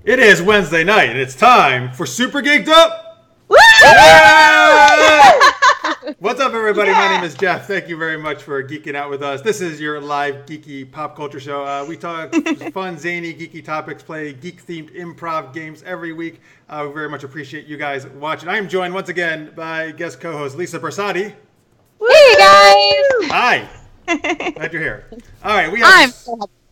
It is Wednesday night, and it's time for Super Geeked Up! Woo! Yeah! What's up, everybody? My name is Jeff. Thank you very much for geeking out with us. This is your live geeky pop culture show. We talk fun, zany, geeky topics, play geek-themed improv games every week. We very much appreciate you guys watching. I am joined once again by guest co-host Lisa Borsotti. Hey, guys! Hi. Glad you're here. All right, we have...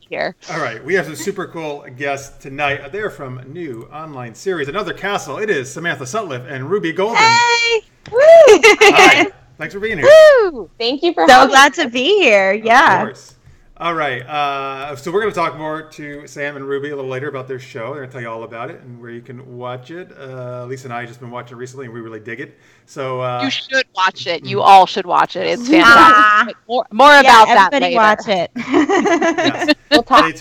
Here. All right, we have some super cool guests tonight. They're from a new online series, Another Castle. It is Samantha Sutliff and Ruby Goldin. Hey! Woo! Hi, thanks for being here. Woo! Thank you for having me. So glad to be here. Yeah. Of course. All right, so we're going to talk more to Sam and Ruby a little later about their show. They're going to tell you all about it and where you can watch it. Lisa and I have just been watching it recently, and we really dig it. So you should watch it. You all should watch it. It's fantastic. More about that later. Everybody watch it. Yes. We'll talk.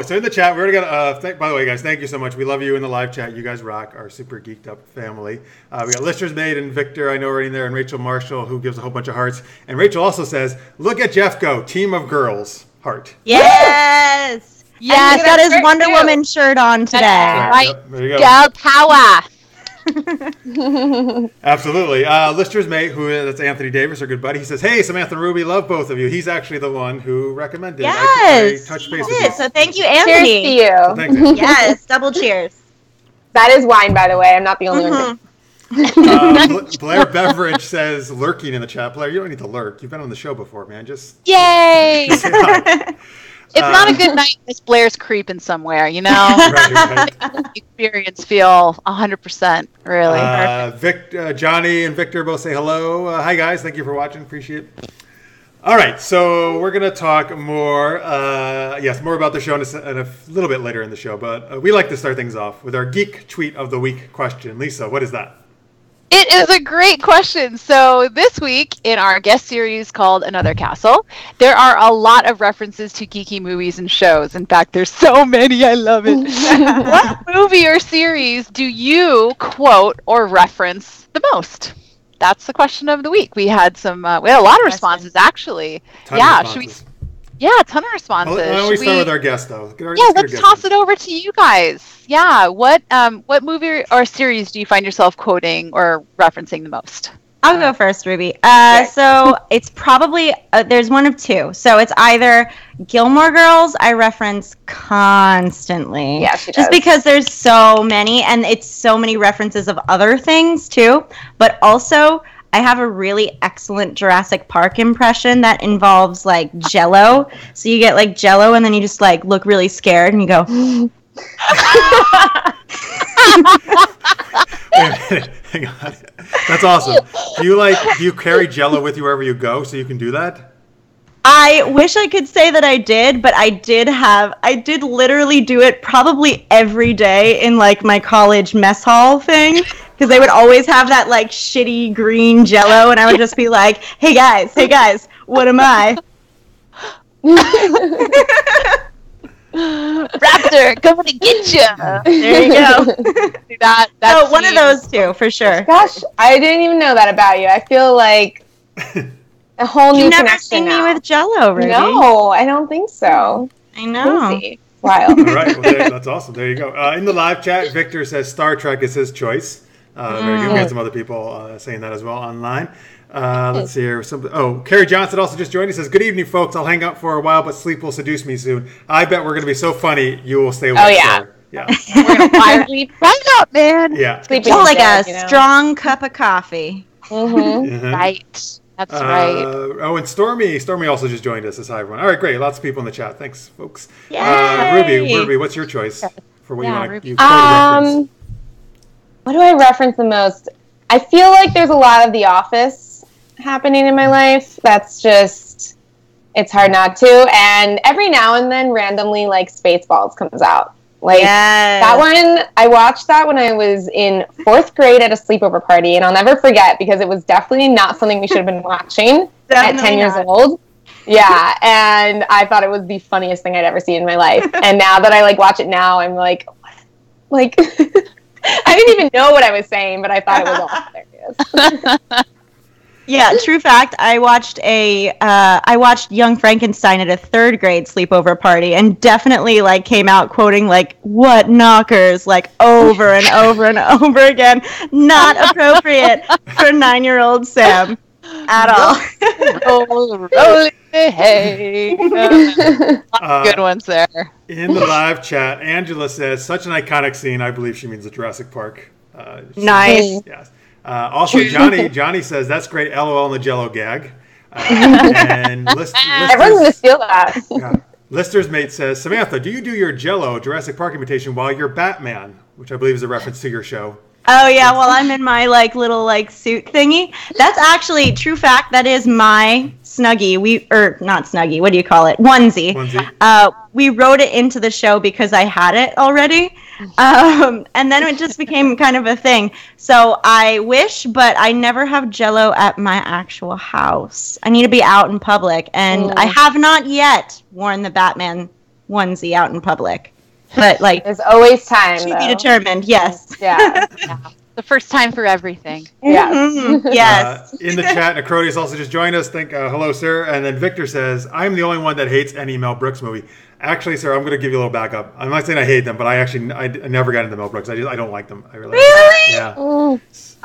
So in the chat, we're going to, by the way, guys, thank you so much. We love you in the live chat. You guys rock, our super geeked up family. We got Lister's Maid and Victor, I know, are in there, and Rachel Marshall, who gives a whole bunch of hearts. And Rachel also says, look at Jeff go, team of girls, heart. Yes! Yes, got his Wonder Woman shirt on today. Right. Yep, there you go. Girl power. Absolutely. Lister's mate, that's Anthony Davis, our good buddy, he says, hey, Samantha and Ruby, love both of you. He's actually the one who recommended. Yes. I touched base with you. So thank you, Anthony. Cheers to you. So thanks, Anthony. Yes, double cheers. That is wine, by the way. I'm not the only one. Blair Beveridge says, lurking in the chat. Blair, you don't need to lurk. You've been on the show before, man. Yay! Just say hi. It's not a good night if Blair's creeping somewhere, you know? Right. Experience feel 100%, really. Johnny and Victor both say hello. Hi, guys. Thank you for watching. Appreciate it. All right, so we're going to talk more, more about the show in a little bit later in the show, but we like to start things off with our Geek Tweet of the Week question. Lisa, what is that? It is a great question. So this week in our guest series called Another Castle, there are a lot of references to geeky movies and shows. In fact, there's so many. I love it. What movie or series do you quote or reference the most? That's the question of the week. We had a lot of responses actually. A ton of responses. Why don't we start with our guest though? Let's toss it over to you guys. Yeah, what movie or series do you find yourself quoting or referencing the most? I'll go first, Ruby. So it's probably, there's one of two. So it's either Gilmore Girls, I reference constantly. Yeah, she does. Just because there's so many, and it's so many references of other things too. But also, I have a really excellent Jurassic Park impression that involves like Jell-O. So you get like Jell-O, and then you just like look really scared, and you go. Hang on. That's awesome. Do you carry Jell-O with you wherever you go so you can do that? I wish I could say that I did, but I did literally do it probably every day in like my college mess hall thing, because they would always have that like shitty green Jell-O, and I would just be like, hey guys, what am I? Raptor, coming to get you. There you go. That's one of those two for sure. Gosh, I didn't even know that about you. I feel like a whole new connection. You've never seen me with Jell-O, Ruby? No, I don't think so. I know. Wild. All right, well, that's awesome. There you go. In the live chat, Victor says Star Trek is his choice. Very good. We had some other people saying that as well online. Let's see here. Carrie Johnson also just joined. He says, good evening, folks. I'll hang out for a while, but sleep will seduce me soon. I bet we're going to be so funny, you will stay awake. Oh, yeah. Yeah. We're going to fire sleep right up, man. Yeah. Just like a strong cup of coffee. Mm-hmm. Right. That's right. And Stormy also just joined us. Hi, everyone. All right, great. Lots of people in the chat. Thanks, folks. Yay. Ruby, what's your choice for what you want? Ruby. Reference? What do I reference the most? I feel like there's a lot of The Office happening in my life. That's just, it's hard not to. And every now and then, randomly, like Spaceballs comes out. Like that one, I watched that when I was in 4th grade at a sleepover party, and I'll never forget because it was definitely not something we should have been watching at 10 years old. Yeah, and I thought it was the funniest thing I'd ever seen in my life. And now that I like watch it now, I'm like, what? Like, I didn't even know what I was saying, but I thought it was all hilarious. Yeah, true fact. I watched Young Frankenstein at a 3rd grade sleepover party, and definitely like came out quoting like "what knockers" like over and over and over again. Not appropriate for 9-year-old Sam at all. Roll, hey. Good ones there. In the live chat, Angela says, "Such an iconic scene." I believe she means the Jurassic Park. Nice. Yes. Also, Johnny says, "That's great." LOL in the Jello gag. And Everyone's gonna steal that. Yeah. Lister's mate says, "Samantha, do you do your Jello Jurassic Park imitation while you're Batman?" Which I believe is a reference to your show. Oh yeah, well I'm in my like little like suit thingy. That's actually true fact. That is my Snuggie. Not Snuggie. What do you call it? Onesie. We wrote it into the show because I had it already, and then it just became kind of a thing. So I wish, but I never have Jello at my actual house. I need to be out in public, and I have not yet worn the Batman onesie out in public. But like, there's always time. To be determined. Yes. Yeah. The first time for everything. Yes. Mm-hmm. Yes. In the chat, Necrodius also just joined us. Hello, sir. And then Victor says, "I'm the only one that hates any Mel Brooks movie." Actually, sir, I'm going to give you a little backup. I'm not saying I hate them, but I never got into Mel Brooks. I don't like them. I really? Yeah. Oh. So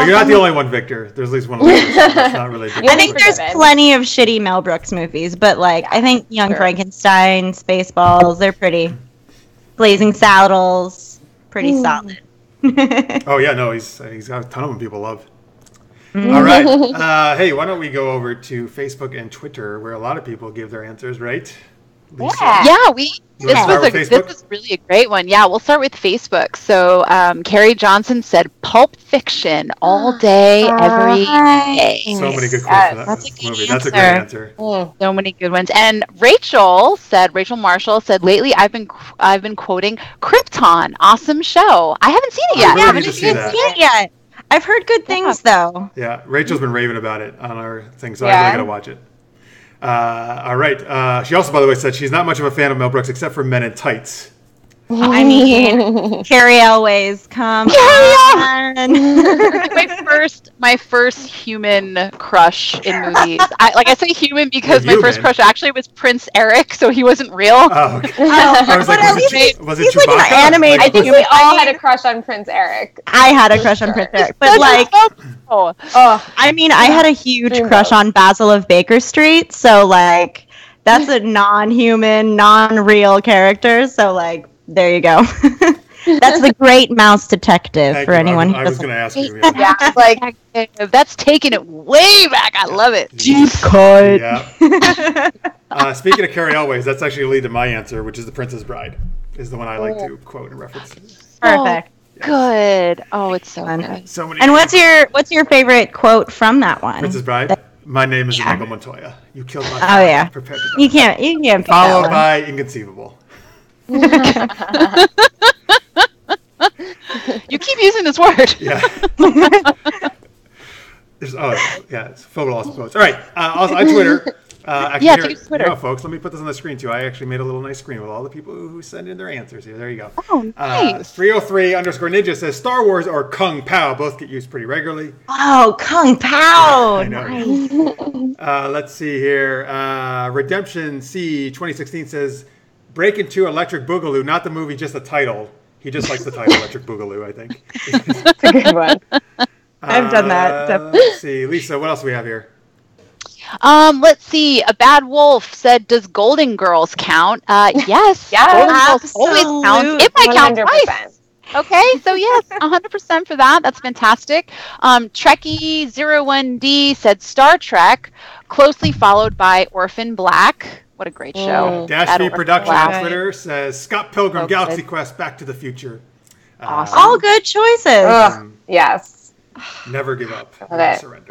you're not the only one, Victor. There's at least one. That's not really. I think there's plenty of shitty Mel Brooks movies, but like I think Young Frankenstein, Spaceballs, they're pretty. Blazing Saddles, pretty solid. Oh yeah, no, he's got a ton of them people love. All right, hey, why don't we go over to Facebook and Twitter where a lot of people give their answers, right? Lisa? Yeah, this was really a great one. Yeah, we'll start with Facebook. So Carrie Johnson said Pulp Fiction all day, every day. So many good quotes for that movie. That's a great answer. So many good ones. And Rachel Marshall said, lately I've been quoting Krypton. Awesome show. I haven't seen it yet. I haven't seen it yet. I've heard good things though. Yeah, Rachel's been raving about it on our thing, so I really gotta watch it. All right. She also, by the way, said she's not much of a fan of Mel Brooks except for Men in Tights. I mean, Carrie Elways, come on. my first human crush in movies. I say human because my first crush actually was Prince Eric, so he wasn't real. Oh, okay. I was like, was it Chewbacca? Like an animated. I think we all had a crush on Prince Eric. I had a crush on Prince Eric, but like, I mean, I had a huge crush on Basil of Baker Street, so like, that's a non-human, non-real character. So like. There you go. That's the Great Mouse Detective for anyone who I was going to ask you. Yeah, like that's taking it way back. I love it. Deep cut. Yeah. Speaking of Carrie Elways, that's actually a lead to my answer, which is The Princess Bride, is the one I like to quote and reference. Perfect. Yes. Good. Oh, it's so good. So many. And what's your favorite quote from that one? Princess Bride. My name is Inigo Montoya. You killed my father. Oh yeah. Prepare to die. You can't. Followed by Inconceivable. You keep using this word. Yeah. It's full of awesome quotes. All right. Also on Twitter. Use Twitter. No, folks, let me put this on the screen too. I actually made a little nice screen with all the people who send in their answers here. There you go. Oh, nice. 303_Ninja says Star Wars or Kung Pao both get used pretty regularly. Oh, Kung Pao. I know. Nice. Let's see here. Redemption C 2016 says Break Into Electric Boogaloo, not the movie, just the title. He just likes the title Electric Boogaloo, I think. It's a good one. I've done that. Let's see. Lisa, what else do we have here? Let's see. A Bad Wolf said, does Golden Girls count? Yes. Golden Girls always counts. It might count 100%. twice. Okay, so yes, 100% for that. That's fantastic. Trekkie01D said Star Trek, closely followed by Orphan Black. What a great show. Dash V Production on Twitter says Scott Pilgrim, Galaxy Quest, Back to the Future. Awesome. All good choices. Yes. Never give up. Never surrender.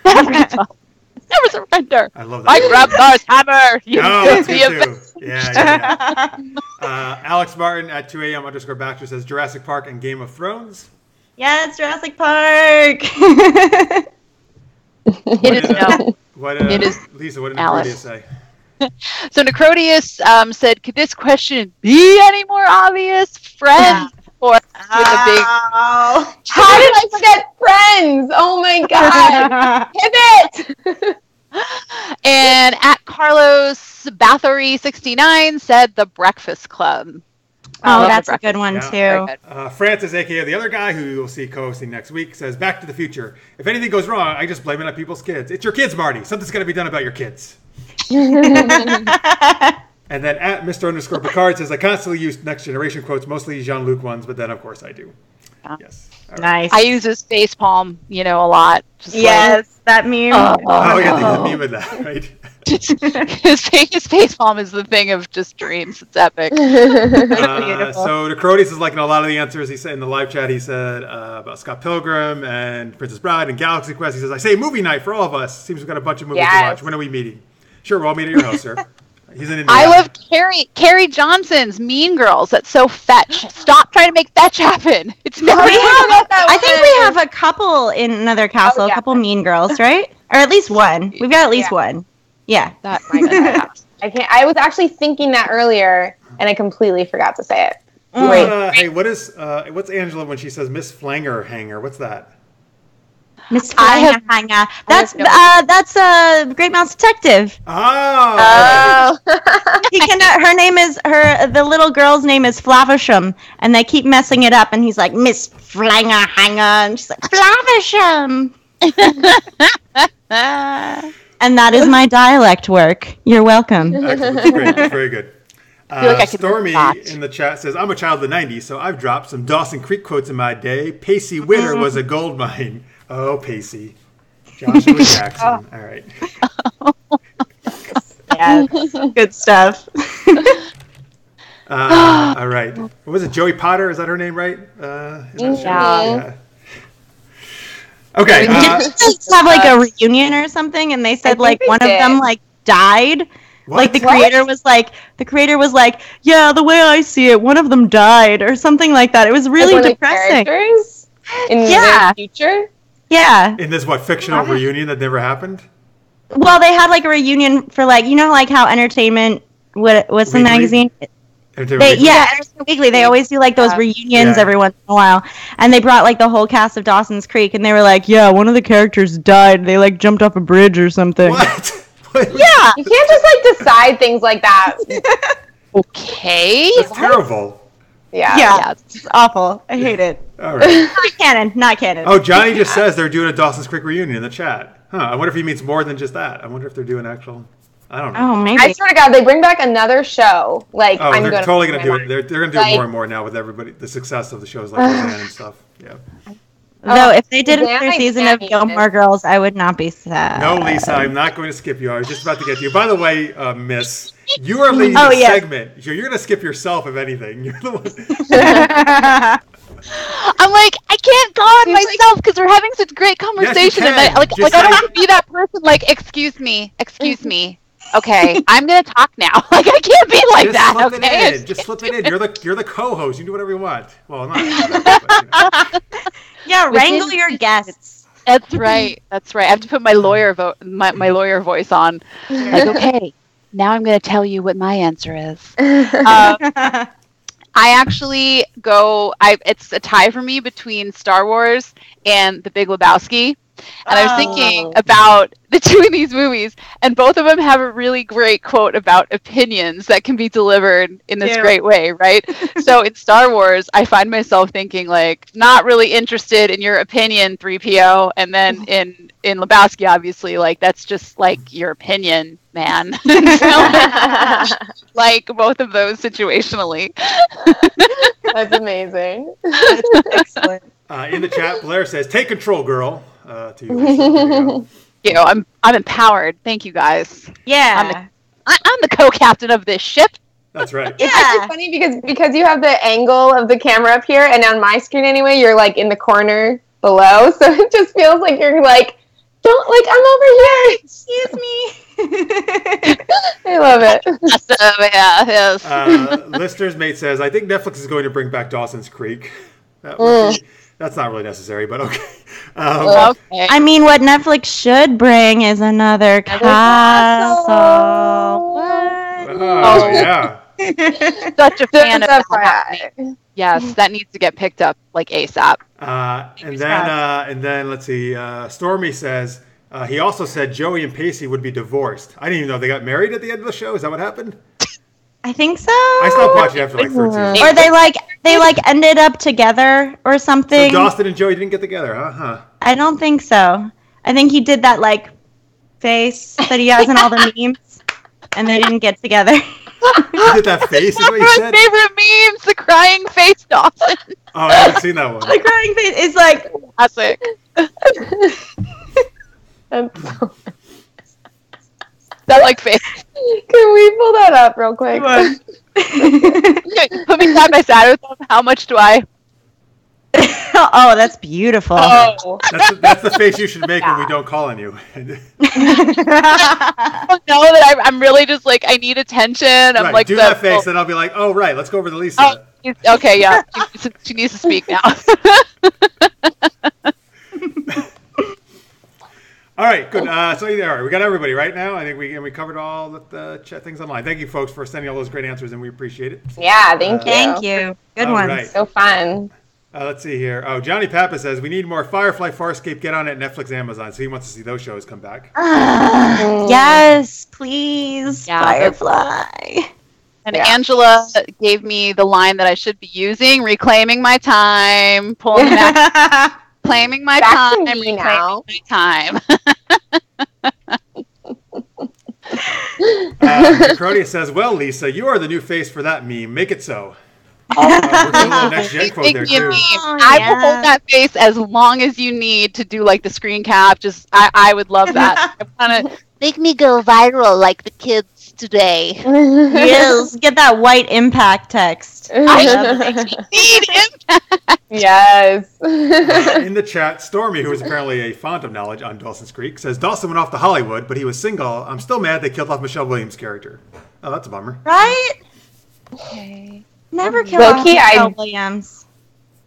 Never surrender. I love that. I grabbed Thor's hammer. That's good too. Yeah. Alex Martin at 2 a.m. _Baxter says Jurassic Park and Game of Thrones. Yeah, it's Jurassic Park. It is no. It is. Lisa, what did Necrodius say? So Necrodius said, could this question be any more obvious? Friends Or with the big. Oh. How did I forget Friends? Oh my god! Pivot. And at Carlos Bathory 69 said The Breakfast Club. Oh, that's a good one, too. Francis, a.k.a. the other guy who you'll see co-hosting next week, says, Back to the Future. If anything goes wrong, I just blame it on people's kids. It's your kids, Marty. Something's got to be done about your kids. And then at Mr. Picard says, I constantly use Next Generation quotes, mostly Jean-Luc ones, but then, of course, I do. Yes. Right. Nice. I use his face palm, a lot. Just that meme. Oh, yeah, the meme of that, right? His face palm is the thing of just dreams. It's epic. So Decrody says, like in a lot of the answers he said in the live chat, he said about Scott Pilgrim and Princess Bride and Galaxy Quest. He says, I say movie night for all of us. Seems we've got a bunch of movies to watch. When are we meeting? Sure, we'll all meet at your house, sir. He's in India. I love Carrie Johnson's Mean Girls. That's so fetch. Stop trying to make fetch happen. It's never. I think we have a couple in another castle, a couple Mean Girls, right? Or at least one. We've got at least one. Yeah. That might I can't. I was actually thinking that earlier, and I completely forgot to say it. Hey, what's Angela when she says Miss Flanger Hanger? What's that? Miss Flanger Hanger. That's Great Mouse Detective. Oh. Her name is the little girl's name is Flavisham, and they keep messing it up, and he's like Miss Flanger Hanger, and she's like Flavisham. And that is my dialect work. You're welcome. Excellent. Great. Very good. Stormy watch. in the chat says, I'm a child of the 90s, so I've dropped some Dawson Creek quotes in my day. Pacey Witter was a gold mine. Oh, Pacey. Joshua Jackson. All right. Yeah, good stuff. All right. What was it? Joey Potter? Is that her name, right? Yeah. Okay. Have like a reunion or something, and they said like one of them like died. What? Like the creator was like, yeah, the way I see it, one of them died or something like that. It was really depressing. Characters in the future. Yeah. In this fictional reunion that never happened? Well, they had like a reunion for like how Entertainment what's the magazine? Entertainment Weekly. They always do like those reunions every once in a while, and they brought like the whole cast of Dawson's Creek, and they were like, yeah, one of the characters died. They like jumped off a bridge or something. What? Yeah, you can't just like decide things like that. Okay, that's terrible. Yeah, it's awful. I hate it. All right, not canon. Oh, Johnny just says they're doing a Dawson's Creek reunion in the chat. I wonder if he means more than just that. I wonder if they're doing actual. I don't know. Oh, maybe. I swear to God, they bring back another show. Like, they're totally going to do it. They're going to do it more and more now with everybody. The success of the shows like Roseanne and stuff. Yeah. Though, if they did another season of Gilmore Girls, I would not be sad. No, Lisa, I'm not going to skip you. I was just about to get to you. By the way, Miss, you are leading the segment. You're going to skip yourself, if anything. You're the one. I'm like, I can't go on myself because we're having such great conversation, and I don't want to be that person. Like, excuse me. Okay, I'm gonna talk now. Like, I can't be like just that. Okay, just slip it in. You're the co-host. You can do whatever you want. Well, not. Yeah, wrangle your guests. That's right. I have to put my lawyer voice on. Like, okay, now I'm gonna tell you what my answer is. I actually go. It's a tie for me between Star Wars and The Big Lebowski. And I was thinking about the two of these movies, and both of them have a really great quote about opinions that can be delivered in this great way, right? So in Star Wars, I find myself thinking, like, not really interested in your opinion, 3PO, and then in Lebowski, obviously, like, that's just, like, your opinion, man. Like, both of those situationally. That's amazing. That's excellent. In the chat, Blair says, take control, girl. To you. I'm empowered. Thank you, guys. Yeah. I'm the co-captain of this ship. That's right. It's actually funny because you have the angle of the camera up here, and on my screen anyway, you're like in the corner below, so it just feels like you're like, I'm over here. Excuse me. I love it. Yes. Listener's mate says, I think Netflix is going to bring back Dawson's Creek. That's not really necessary, but okay. Okay. I mean, what Netflix should bring is another castle. What? Oh, yeah. Such a fan of that. Yes, that needs to get picked up like ASAP. And then let's see. Stormy says he also said Joey and Pacey would be divorced. I didn't even know they got married at the end of the show. Is that what happened? I think so. I stopped watching after like third season. Or they ended up together or something. So Dawson and Joey didn't get together, huh? I don't think so. I think he did that like face that he has in all the memes, and they didn't get together. He did that face, is what you said? My favorite memes, the crying face Dawson. Oh, I haven't seen that one. The crying face is like classic. That like face. Can we pull that up real quick? Put me side by side with them. How much do I? Oh, that's beautiful. Oh. That's the face you should make when we don't call on you. I don't know that I'm really just like, I need attention. I'm Right, like, do that face, then I'll be like, oh, right, let's go over to Lisa. Oh, okay, yeah. She needs to speak now. All right, good. So all right, we got everybody right now. I think we covered all the chat things online. Thank you, folks, for sending all those great answers, and we appreciate it. Yeah, thank you. Thank you. Good all ones. right. So fun. Let's see here. Oh, Johnny Papa says we need more Firefly, Farscape. Get on it, Netflix, Amazon. So he wants to see those shows come back. Yes, please. Yeah, Firefly. And Angela gave me the line that I should be using: reclaiming my time, pulling back, claiming my Back to time, me reclaiming now. my time. Crody says, well, Lisa, you are the new face for that meme. Make it so. We're doing a little next gen quote there, too. I will hold that face as long as you need to do like the screen cap. Just I would love that. I want to make me go viral like the kids today. Yes, get that white impact text. I need impact. Yes. In the chat, Stormy, who is apparently a font of knowledge on Dawson's Creek, says Dawson went off to Hollywood, but he was single. I'm still mad they killed off Michelle Williams' character. Oh, that's a bummer. Right? Okay. Never kill off Low-key, Michelle Williams.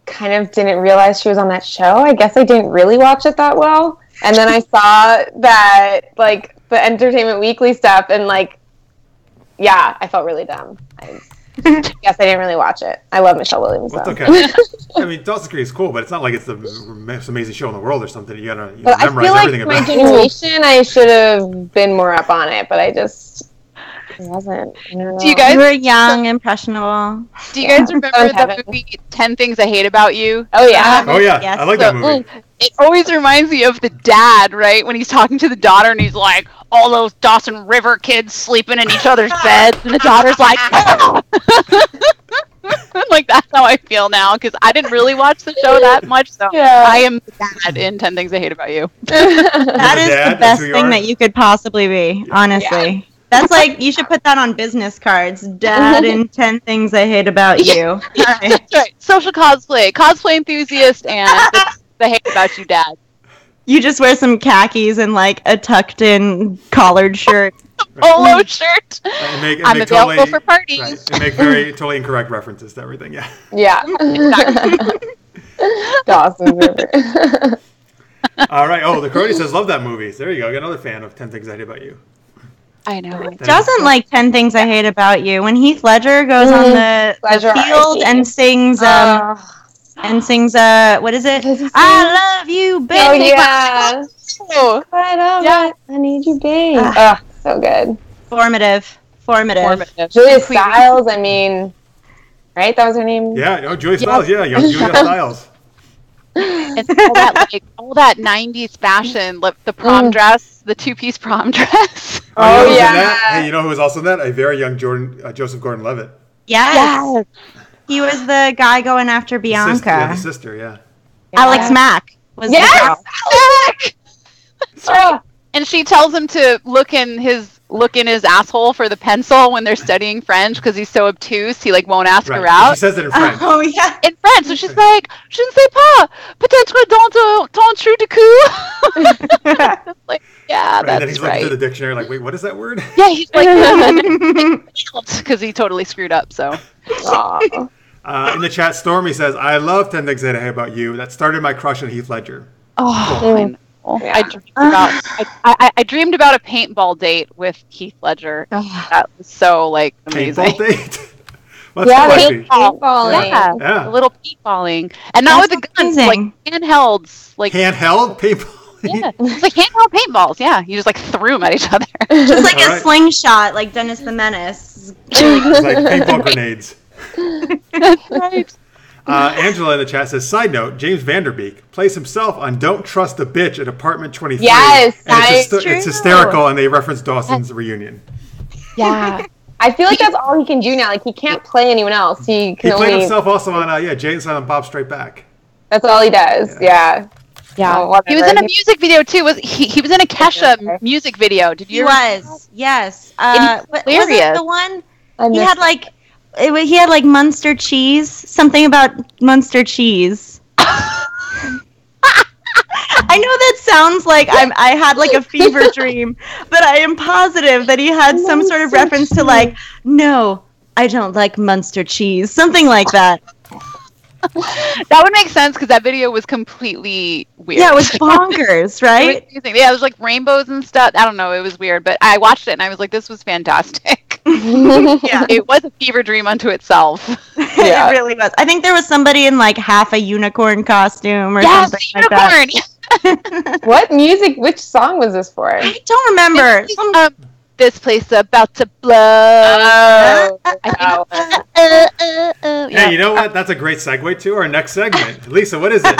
Kind of didn't realize she was on that show. I guess I didn't really watch it that well. And then I saw that, like, the Entertainment Weekly stuff, and, like, yeah, I felt really dumb. I guess I didn't really watch it. I love Michelle Williams, Well, though. okay. I mean, Dawson's Creek is cool, but it's not like it's the most amazing show in the world or something. You gotta But I memorize feel like everything my about it. generation, I should have been more up on it, but I just wasn't. I don't know. Do you guys? You were young, impressionable. Do you guys remember the movie 10 Things I Hate About You? Oh, yeah. Oh, yeah. Yes. I like that movie. It always reminds me of the dad, right? When he's talking to the daughter and he's like, all those Dawson River kids sleeping in each other's beds. And the daughter's like, oh! Like, that's how I feel now. Because I didn't really watch the show that much. So Yeah. I am the dad in 10 Things I Hate About You. That is Dad, the best that's who you thing are? that you could possibly be, honestly. That's like, you should put that on business cards. Dad in 10 Things I Hate About You. That's right. Social cosplay enthusiast, and the hate about you, dad. You just wear some khakis and like a tucked in collared shirt. Polo shirt. And make I'm available totally, for parties. Right, and make very totally incorrect references to everything, yeah. Yeah. Dawson River. All right. Oh, the Crody says, love that movie. There you go. Got another fan of 10 Things I Hate About You. I know. Doesn't like 10 Things I Hate About You. When Heath Ledger goes on the Ledger field RP. and sings what is it? What does he say? I love you, baby. Oh, yeah. Oh, I love Yeah. it. I need you, babe. Oh, so good. Formative. formative. Julia Stiles, I mean, right? That was her name? Yeah, oh, Julia Stiles, yeah, young Julia Stiles. And all that 90s fashion, the prom dress, the two-piece prom dress. Oh, you know who's in yeah. that? Hey, you know who was also in that? A very young Joseph Gordon-Levitt. Yes. He was the guy going after Bianca. The sister, yeah. Alex Mack was the Yes! girl. That's right. And she tells him to look in his asshole for the pencil when they're studying French because he's so obtuse. He won't ask her Right. out. She says it in French. Oh, yeah. In French, so she's like, "Je ne sais pas, peut-être dans ton trou de cou." Like, yeah, Right, and then that's he's looking right. through the dictionary like, wait, what is that word? Yeah, he's like, because he totally screwed up. So Aw. In the chat, Stormy says, I love 10 Things I Hate About You. That started my crush on Heath Ledger. I know. Yeah. I dreamed about a paintball date with Heath Ledger. That was so amazing. Paintball date? Well, that's cool, actually. paintballing. Yeah. A little paintballing, and not with the guns, like handhelds, like handheld paintball. yeah, it's like handheld paintballs. Yeah, you just like threw them at each other. Just like All a right. slingshot, like Dennis the Menace. It's like paintball grenades. That's right. Angela in the chat says, side note, James Vanderbeek plays himself on Don't Trust a Bitch at Apartment 23. Yes, and it's, true. it's hysterical, and they reference Dawson's reunion. Yeah. I feel like that's all he can do now. Like, he can't play anyone else. He can He played only... himself also on, Jay and Silent Bob Straight Back. That's all he does. Yeah. Yeah, he was in a music video too. Was he was in a Kesha music video? Did you? He was, yes. Was hilarious. it the one? He had like Munster cheese. Something about Munster cheese. I know that sounds like I had like a fever dream, but I am positive that he had some sort of reference to like, no, I don't like Munster cheese, something like that. That would make sense because that video was completely weird. Yeah, it was bonkers, right? Yeah, it was like rainbows and stuff. I don't know, it was weird, but I watched it and I was like, this was fantastic. Yeah, it was a fever dream unto itself. It really was. I think there was somebody in like half a unicorn costume or something like that. What music? Which song was this for? I don't remember. This place about to blow. Hey, you know what? That's a great segue to our next segment. Lisa, what is it?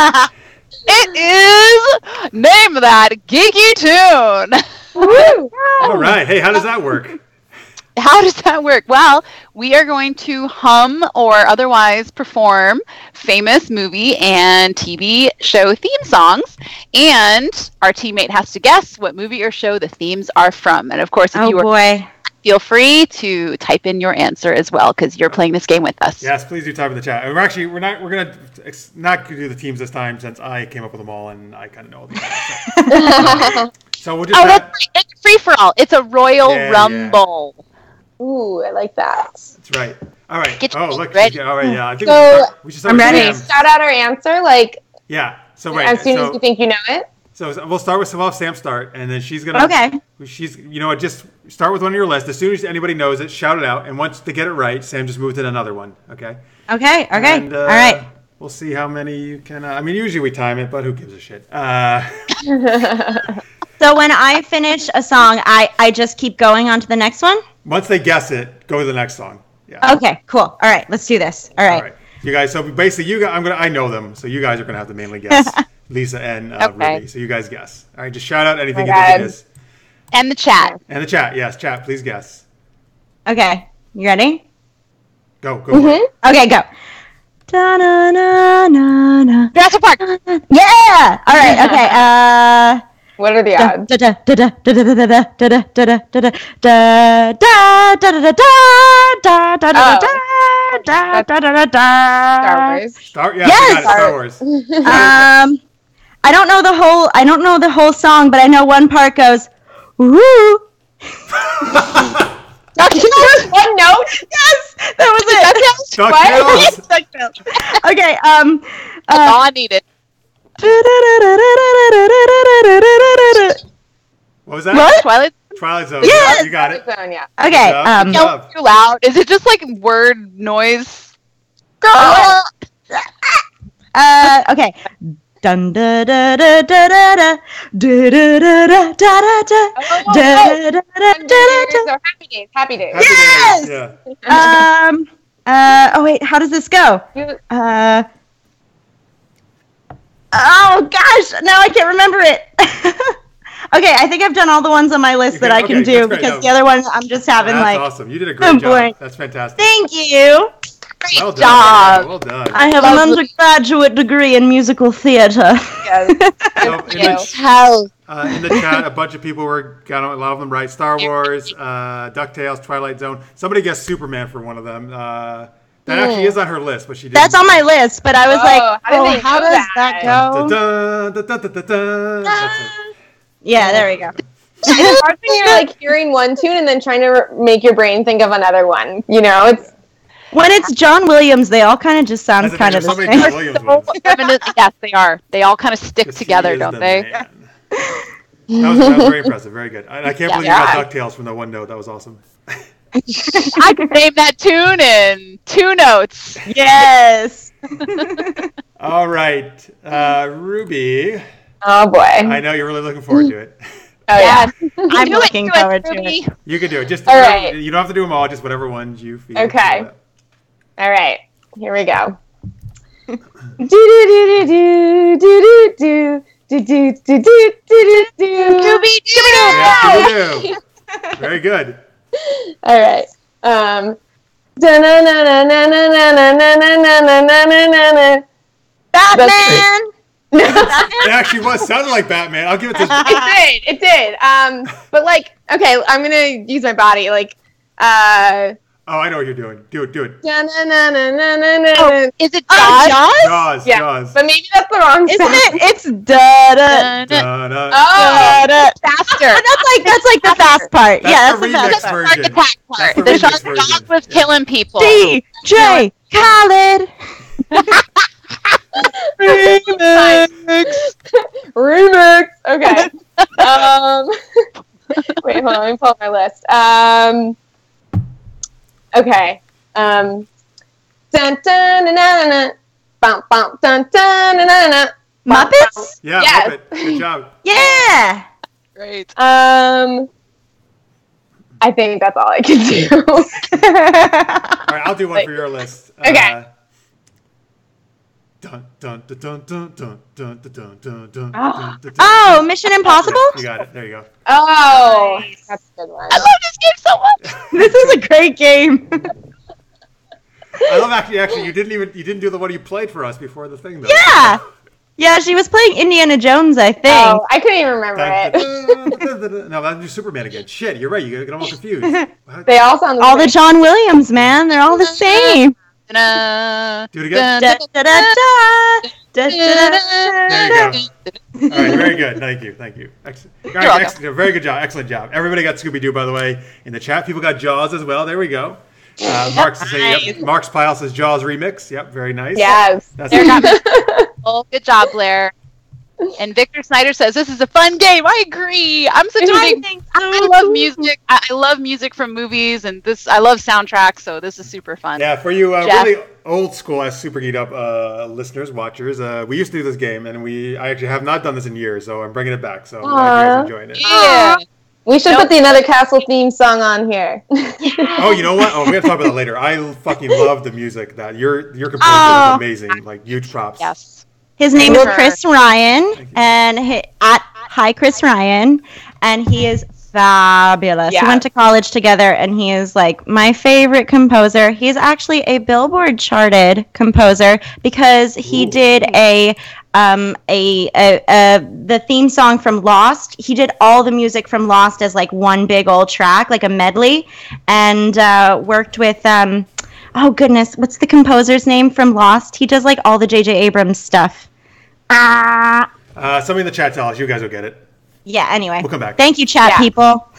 It is Name That Geeky Tune. All right. Hey, how does that work? How does that work? Well, we are going to hum or otherwise perform famous movie and TV show theme songs, and our teammate has to guess what movie or show the themes are from. And of course, if you are, feel free to type in your answer as well, because you're playing this game with us. Yes, please do type in the chat. We're gonna not do the teams this time since I came up with them all and I kind of know all these. So we'll just. It's free for all. It's a Royal Rumble. Yeah. Ooh, I like that. That's right. All right. Ready. All right. Yeah. I think we should start. I'm with ready. Sam. Shout out our answer, like. Yeah. So as soon as you think you know it. So we'll start with Sam start, and then she's gonna. Okay. She's just start with one of your lists. As soon as anybody knows it, shout it out, and once they get it right, Sam just moves to another one. Okay. Okay. And, all right. We'll see how many you can. I mean, usually we time it, but who gives a shit? So when I finish a song, I just keep going on to the next one? Once they guess it, go to the next song. Yeah. Okay, cool. All right, let's do this. All right. You guys, so basically I know them, so you guys are going to have to mainly guess. Lisa and Ruby. So you guys guess. All right, just shout out anything you think it is. And the chat. And the chat, yes. Chat, please guess. Okay, you ready? Go for it. Okay, go. Da-na-na-na-na. Jurassic Park. Yeah! All right, okay. What are the odds? Star Wars. Yes. Star Wars. I don't know the whole song, but I know one part goes, woo. One note? Yes, that was it. DuckTales. Okay, That's all I needed. What was that? What? Twilight Zone. Yes. You got it. Yeah. Okay, Good job. Too loud. Is it just like word noise? Okay. Dun da da da da da da da da da da da da da da. Happy days. Yes! Yeah. Oh wait, how does this go? Oh gosh, now I can't remember it. Okay, I think I've done all the ones on my list that I can do because the other ones I'm just having That's like. awesome. You did a great job. That's fantastic. Thank you. Well Great done. job. Well done. I have an undergraduate degree in musical theater. So in the chat, a bunch of people got a lot of them right. Star Wars, DuckTales, Twilight Zone. Somebody guessed Superman for one of them. That actually is on her list, but she didn't. That's on my list, but I was how does that go? That's it. Yeah, there we go. It's hard when you're like hearing one tune and then trying to make your brain think of another one. You know, when it's John Williams, they all kind of just sound kind of the somebody same. John Williams ones. Yes, they are. They all kind of stick together, don't they? That was very impressive. Very good. I can't believe you got DuckTales from that one note. That was awesome. I could name that tune in 2 notes. Yes. All right, Ruby. Oh boy. I know you're really looking forward to it. Oh yeah. I'm Do it, looking do it, forward to Ruby. it. You can do it. Just All right. You don't have to do them all. Just whatever ones you feel. Okay. feel All right. Here we go. Do do do do do do do do do do do do do. Ruby, Yeah, you do. Very good. All right. Batman. It actually was sounded like Batman. I'll give it to. It did. But like, okay, I'm gonna use my body. Like, Oh, I know what you're doing. Do it. Do it. oh, is it Jaws? Jaws? Jaws. yeah, Jaws. but maybe that's the wrong Isn't sound. it? It's da da. Da-da. Oh, Faster. That's like the fast part. That's Yeah, the that's the remix fast part. version. Attack part. That's the The remix Jaws version. was killing people. DJ Khaled. remix. Okay. Wait, hold on. Let me pull up my list. Okay. Dun dun dun dun dun. Bum bum dun dun dun dun dun. Muppets? Yeah, Yes. Muppet. Good job. Yeah. Great. I think that's all I can do. All right, I'll do one for your list. Okay. Dun dun dun dun dun dun dun dun dun dun. Oh. Oh, Mission Impossible? You got it. There you go. Oh, that's a good one. I love this game so much. This is a great game. I love actually you didn't do the one you played for us before the thing though. Yeah. Yeah, she was playing Indiana Jones, I think. Oh, I couldn't even remember Dun, it. dun, dun, dun, dun. No, that'd do Superman again. Shit, you're right. You get them all confused. They all sound All the same. John Williams, man. They're all the same. Da-da. Do it again. Da, da, da, da, da, da, da. There you go. All right, very good. Thank you. Excellent. All right, excellent. Very good job. Excellent job. Everybody got Scooby-Doo, by the way, in the chat. People got Jaws as well. There we go. Mark's saying, yep. Mark's Pile says Jaws remix. Yep, very nice. Yes. That's There got me. Oh, good job, Blair. And Victor Snyder says this is a fun game. I agree. I'm such a big. I love music. I love music from movies, and I love soundtracks. So this is super fun. Yeah, for you Jeff. really old school as Super Geeked Up listeners, watchers, we used to do this game, and I actually have not done this in years, so I'm bringing it back. So I'm glad you guys are enjoying it. Yeah. We should put the Another Castle theme song on here. Oh, you know what? Oh, we have to talk about that later. I fucking love the music that your composer is amazing. Like huge props. Yes. His name is Sure. Chris Ryan, and at Hi Chris Ryan, and he is fabulous. Yeah. We went to college together, and he is like my favorite composer. He's actually a Billboard charted composer because he did the theme song from Lost. He did all the music from Lost as like one big old track, like a medley, and worked with oh goodness, what's the composer's name from Lost? He does like all the J.J. Abrams stuff. Somebody in the chat tell us. You guys will get it. Yeah, anyway. We'll come back. Thank you, chat Yeah. people.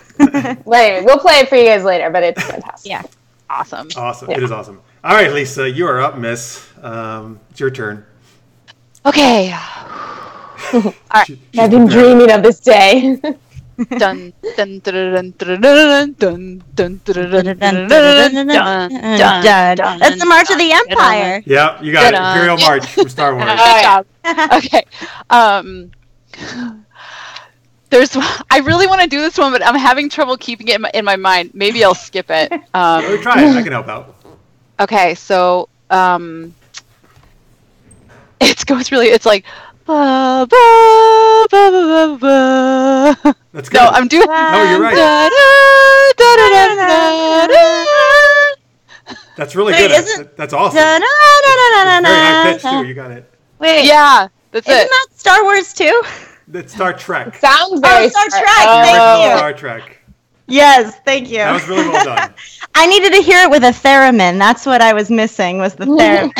Later. We'll play it for you guys later, but it's fantastic. Yeah. Awesome. Awesome. Yeah. It is awesome. All right, Lisa, you are up, miss. It's your turn. Okay. All right. I've been dreaming of this day. Dun dun dun dun dun dun dun dun dun dun. That's the March of the Empire. Yeah, you got it. Ta-da. Imperial March from Star Wars. Good job. Okay. I really want to do this one, but I'm having trouble keeping it in my mind. Maybe I'll skip it. Oh, try it. I can help out. Okay, so it's like ba, ba, ba, ba, ba, ba. That's good. No, I'm doing No, you're right. da, da, da, da, da, da. That's really Wait, good. isn't- That's awesome. Da, da, da, da, da, Very high pitch da. too. You got it. Wait, Yeah, that's isn't it. that Star Wars too? That's Star Trek. Sounds very Star Trek, The thank original you. Star Trek. Yes, thank you. That was really well done. I needed to hear it with a theremin. That's what I was missing, was the theremin.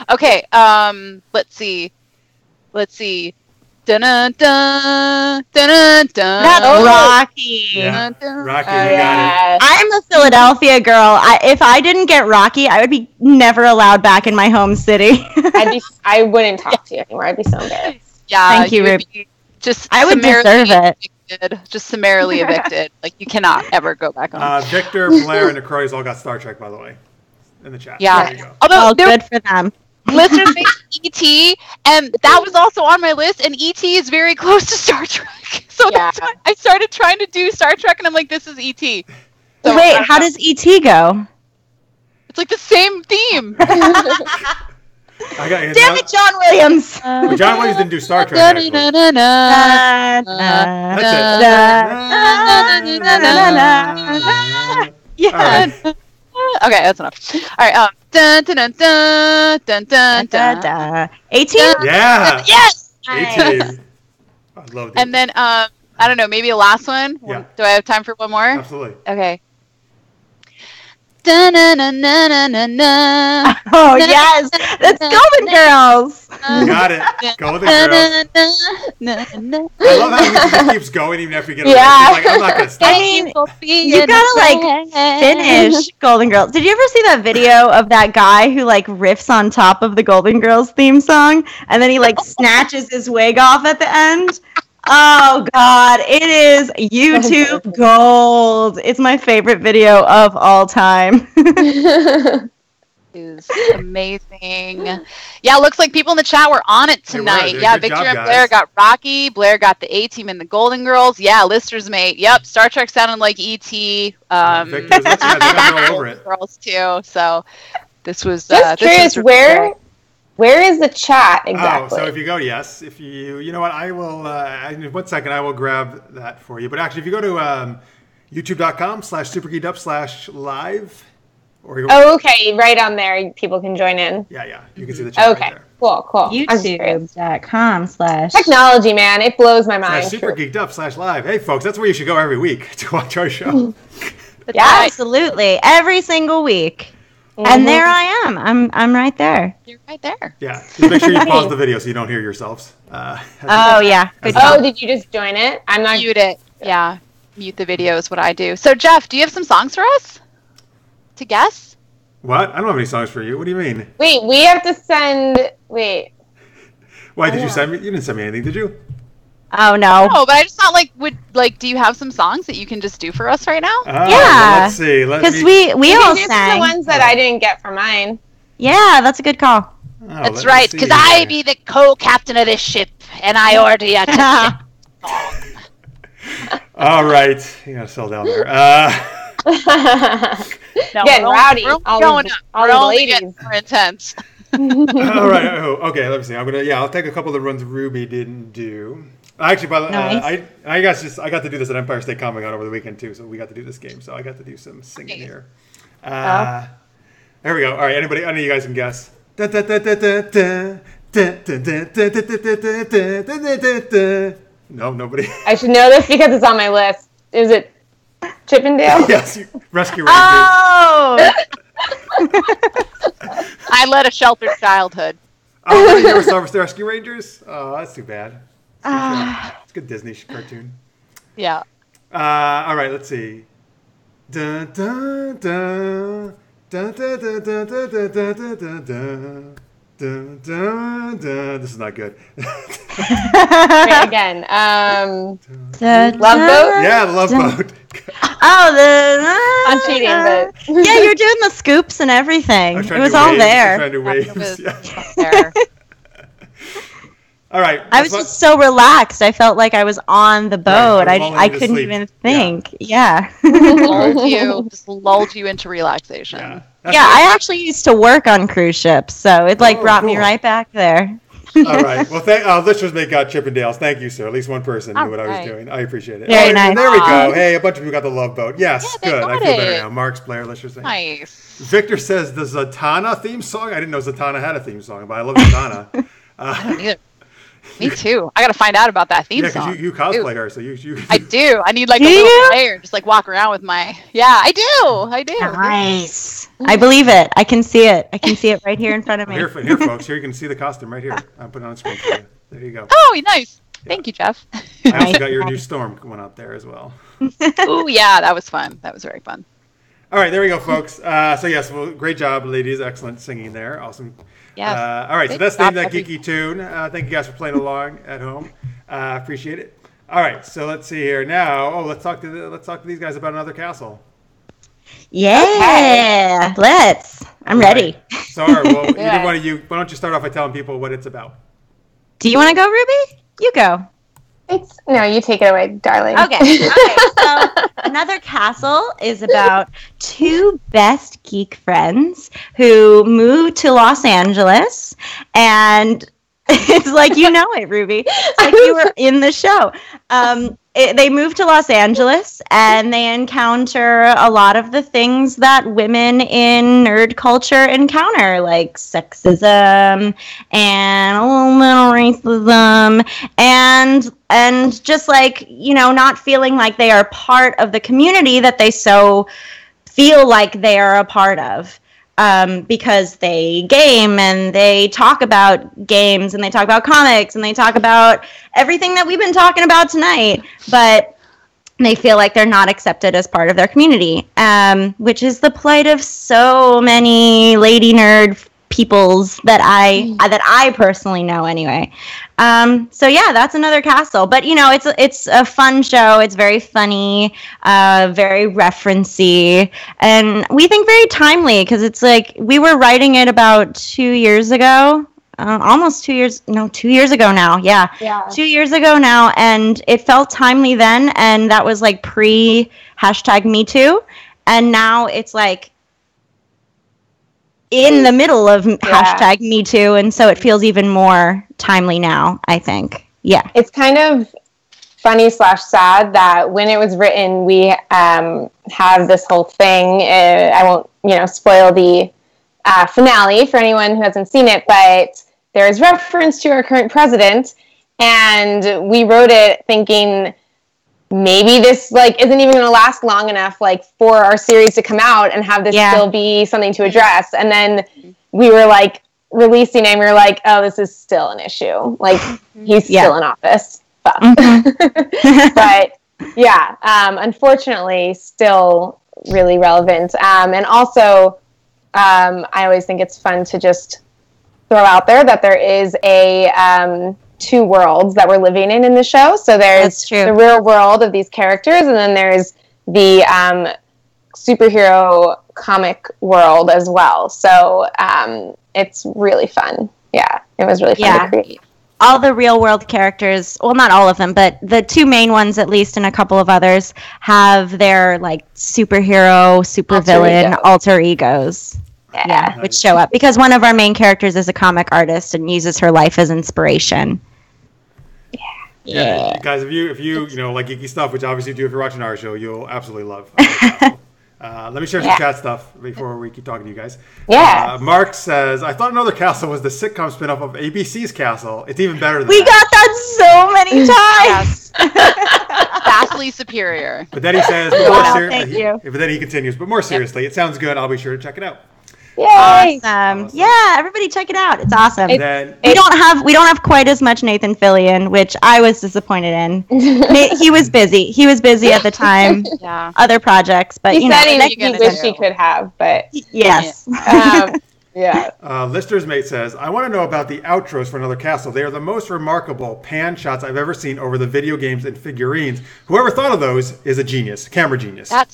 Okay, let's see. Dun dun dun dun dun. That's Rocky. Yeah. Dun, dun. Rocky, you got it. I'm a Philadelphia girl. If I didn't get Rocky, I would be never allowed back in my home city. I wouldn't talk to you anymore. I'd be so embarrassed. Yeah, Thank you, would Ruby. be just I would summarily deserve it. evicted. evicted. Just summarily evicted. Like, you cannot ever go back on. Victor, Blair, and the Croys all got Star Trek, by the way, in the chat. Yeah. There you go. Although good for them. listeners made E.T., and that was also on my list, and E.T. is very close to Star Trek. So that's why I started trying to do Star Trek, and I'm like, this is E.T. So, wait, how does E.T. go? It's like the same theme. Damn it, John Williams! Well, John Williams didn't do Star Trek, actually. That's it. Yeah. Okay, that's enough. All right. Dun dun dun dun dun dun dun. 18? Yeah. Yes. 18. I love it. And then I don't know, maybe a last one. Yeah. Do I have time for one more? Absolutely. Okay. Dun, na, na, na, na, na, na. Oh yes, that's Golden Girls. You got it. Golden Girls. I love how he just keeps going even after you get it. Yeah. He's like, I'm not gonna stop. I mean, you gotta like finish Golden Girls. Did you ever see that video of that guy who like riffs on top of the Golden Girls theme song and then he like snatches his wig off at the end? Oh God, it is YouTube gold. It's my favorite video of all time. Is amazing. Yeah, looks like people in the chat were on it tonight. Good Victor job, and guys. Blair got Rocky. Blair got the A-Team and the Golden Girls. Yeah, Lister's mate. Yep, Star Trek sounded like E.T. Victor's they got all over it. Girls too. So this was Just curious, this was where is the chat exactly? Oh, so if you go to you know what, I will, in 1 second, I will grab that for you. But actually, if you go to youtube.com/supergeekedup/live, or you go, Oh, okay, right on there, people can join in. yeah, you can see the chat Okay, right there. cool. I'm just curious. YouTube.com/ Technology, man, it blows my mind. /supergeekedup/live. Hey, folks, that's where you should go every week to watch our show. Yeah, absolutely. Every single week. And there I am. I'm right there. You're right there. Yeah, just make sure you pause the video so you don't hear yourselves. Oh yeah. Good Oh, job. did you just join it? I'm not. Mute it. Yeah, mute the video is what I do. So Jeff, do you have some songs for us to guess? What? I don't have any songs for you. What do you mean? Wait, we have to send. Wait. Why did you send me? You didn't send me anything, did you? Oh no. No, but I just thought do you have some songs that you can just do for us right now? Oh, Yeah. well, let's see. Because we all These are the sang. ones that I didn't get for mine. Yeah, that's a good call. That's right, because I be the co-captain of this ship, and I order you to All right, you gotta settle down there. Getting rowdy. We're All going these- up. all We're these only ladies. getting more intense. All right. Oh, okay. Let me see. I'll take a couple of the runs Ruby didn't do. Actually, by the Nice. I got to do this at Empire State Comic Con over the weekend too. So we got to do this game. So I got to do some singing here. There we go. All right. Any of you guys can guess? No, nobody. I should know this because it's on my list. Is it Chippendale? Yes, Rescue Rangers. Oh. I led a sheltered childhood. Oh, you never saw Rescue Rangers? Oh, that's too bad. It's a good Disney cartoon. Yeah. All right, let's see. Dun, dun, dun, dun, dun, dun, dun, dun, dun, dun, dun, dun, dun, dun, dun. This is not good. Wait, again. Love Boat? Yeah, the Love Boat. Oh, I'm cheating, but yeah, you're doing the scoops and everything. I was It trying was to do all waves. there. I was trying to do waves. It was Yeah. there. All right. I was just so relaxed. I felt like I was on the boat. Right, falling I into couldn't sleep. even think. Yeah. lulled you into relaxation. Yeah, Yeah, I actually used to work on cruise ships, so it like Oh, brought me cool. right back there. All right. Well, listeners make got Chippendales. Thank you, sir. At least one person knew what I was Alright. doing. I appreciate it. Very and nice. there we go. Hey, a bunch of you got the Love Boat. Yes, Yeah, they good. I got feel better it. now. Mark's Blair, let's just say. Nice. Victor says the Zatanna theme song. I didn't know Zatanna had a theme song, but I love Zatanna. I don't either. Me too. I gotta find out about that theme Yeah, song. because you cosplay her, so you. I do. I need like a Do little you? player, just like walk around with my. Yeah, I do. I do. Nice. I believe it. I can see it. I can see it right here in front of me. Here, folks. Here you can see the costume right here. I'm putting it on the screen for you. There you go. Oh, nice. Thank you, Jeff. I also got your new Storm one up there as well. Oh yeah, that was fun. That was very fun. All right, there we go, folks. So yes, well, great job, ladies. Excellent singing there. Awesome. Yes. All right, so Good that's job, Name That every- Geeky Tune. Thank you guys for playing along at home. Appreciate it. All right, so let's see here now. Oh, let's talk to these guys about another castle. Yeah, let's. I'm ready. Sorry, well, either one of you. Why don't you start off by telling people what it's about? Do you want to go, Ruby? You go. No, you take it away, darling. Okay. So Another Castle is about two best geek friends who moved to Los Angeles, and it's like you know it, Ruby. It's like you were in the show. They move to Los Angeles, and they encounter a lot of the things that women in nerd culture encounter, like sexism and a little racism, and just like, you know, not feeling like they are part of the community that they so feel like they are a part of. Because they game and they talk about games and they talk about comics and they talk about everything that we've been talking about tonight, but they feel like they're not accepted as part of their community, which is the plight of so many lady nerd peoples that I personally know anyway. So yeah, that's Another Castle. But you know, it's a fun show. It's very funny, very referencey, and we think very timely because it's like we were writing it about 2 years ago. Almost 2 years. No, 2 years ago now. Yeah. 2 years ago now, and it felt timely then, and that was like pre #MeToo, and now it's like in the middle of #MeToo, and so it feels even more timely now, I think. Yeah. It's kind of funny / sad that when it was written, we have this whole thing. I won't, spoil the finale for anyone who hasn't seen it, but there is reference to our current president, and we wrote it thinking maybe this isn't even going to last long enough for our series to come out and have this still be something to address. And then we were releasing it and we were like, oh, this is still an issue. He's still in office. Mm-hmm. But yeah, unfortunately still really relevant. And also I always think it's fun to just throw out there that there is a two worlds that we're living in the show. So there's the real world of these characters, and then there's the superhero comic world as well. So it's really fun. Yeah, it was really fun to create. All the real world characters, well, not all of them, but the two main ones, at least, and a couple of others, have their superhero, supervillain alter egos. Yeah, which show up because one of our main characters is a comic artist and uses her life as inspiration. Yeah, guys, if you like geeky stuff, which obviously you do if you're watching our show, you'll absolutely love. Let me share some chat stuff before we keep talking to you guys. Yeah. Mark says, I thought Another Castle was the sitcom spinoff of ABC's Castle. It's even better than we got that so many times. Yes. Vastly superior. But then he says, thank you. But then he continues, but more seriously, it sounds good. I'll be sure to check it out. Yay! Awesome. Yeah, everybody check it out. It's awesome. We don't have quite as much Nathan Fillion, which I was disappointed in. He was busy. He was busy at the time. Yeah. Other projects, but he said he wished he could have, but yes. Lister's Mate says, I want to know about the outros for Another Castle. They are the most remarkable pan shots I've ever seen over the video games and figurines. Whoever thought of those is a genius, camera genius. That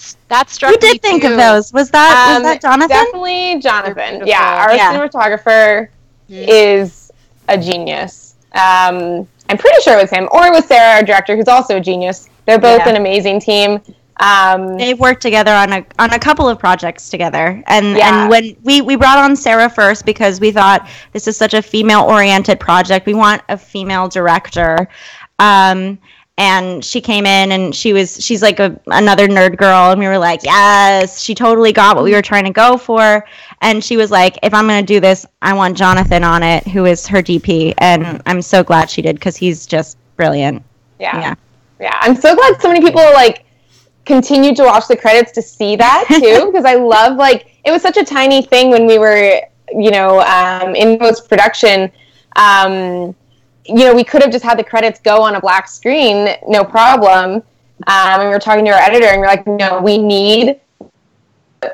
struck me. Who too. did think of those? Was that Jonathan? Definitely Jonathan. Yeah, our cinematographer is a genius. I'm pretty sure it was him, or it was Sarah, our director, who's also a genius. They're both an amazing team. They've worked together on a couple of projects together, and when we brought on Sarah first because we thought this is such a female-oriented project, we want a female director, and she came in and she's like another nerd girl, and we were like, yes, she totally got what we were trying to go for, and she was like, if I'm going to do this, I want Jonathan on it, who is her DP, and I'm so glad she did because he's just brilliant. Yeah. I'm so glad so many people continue to watch the credits to see that too, because I love it was such a tiny thing when we were in post production. We could have just had the credits go on a black screen, no problem. And we were talking to our editor, and we're like, no, we need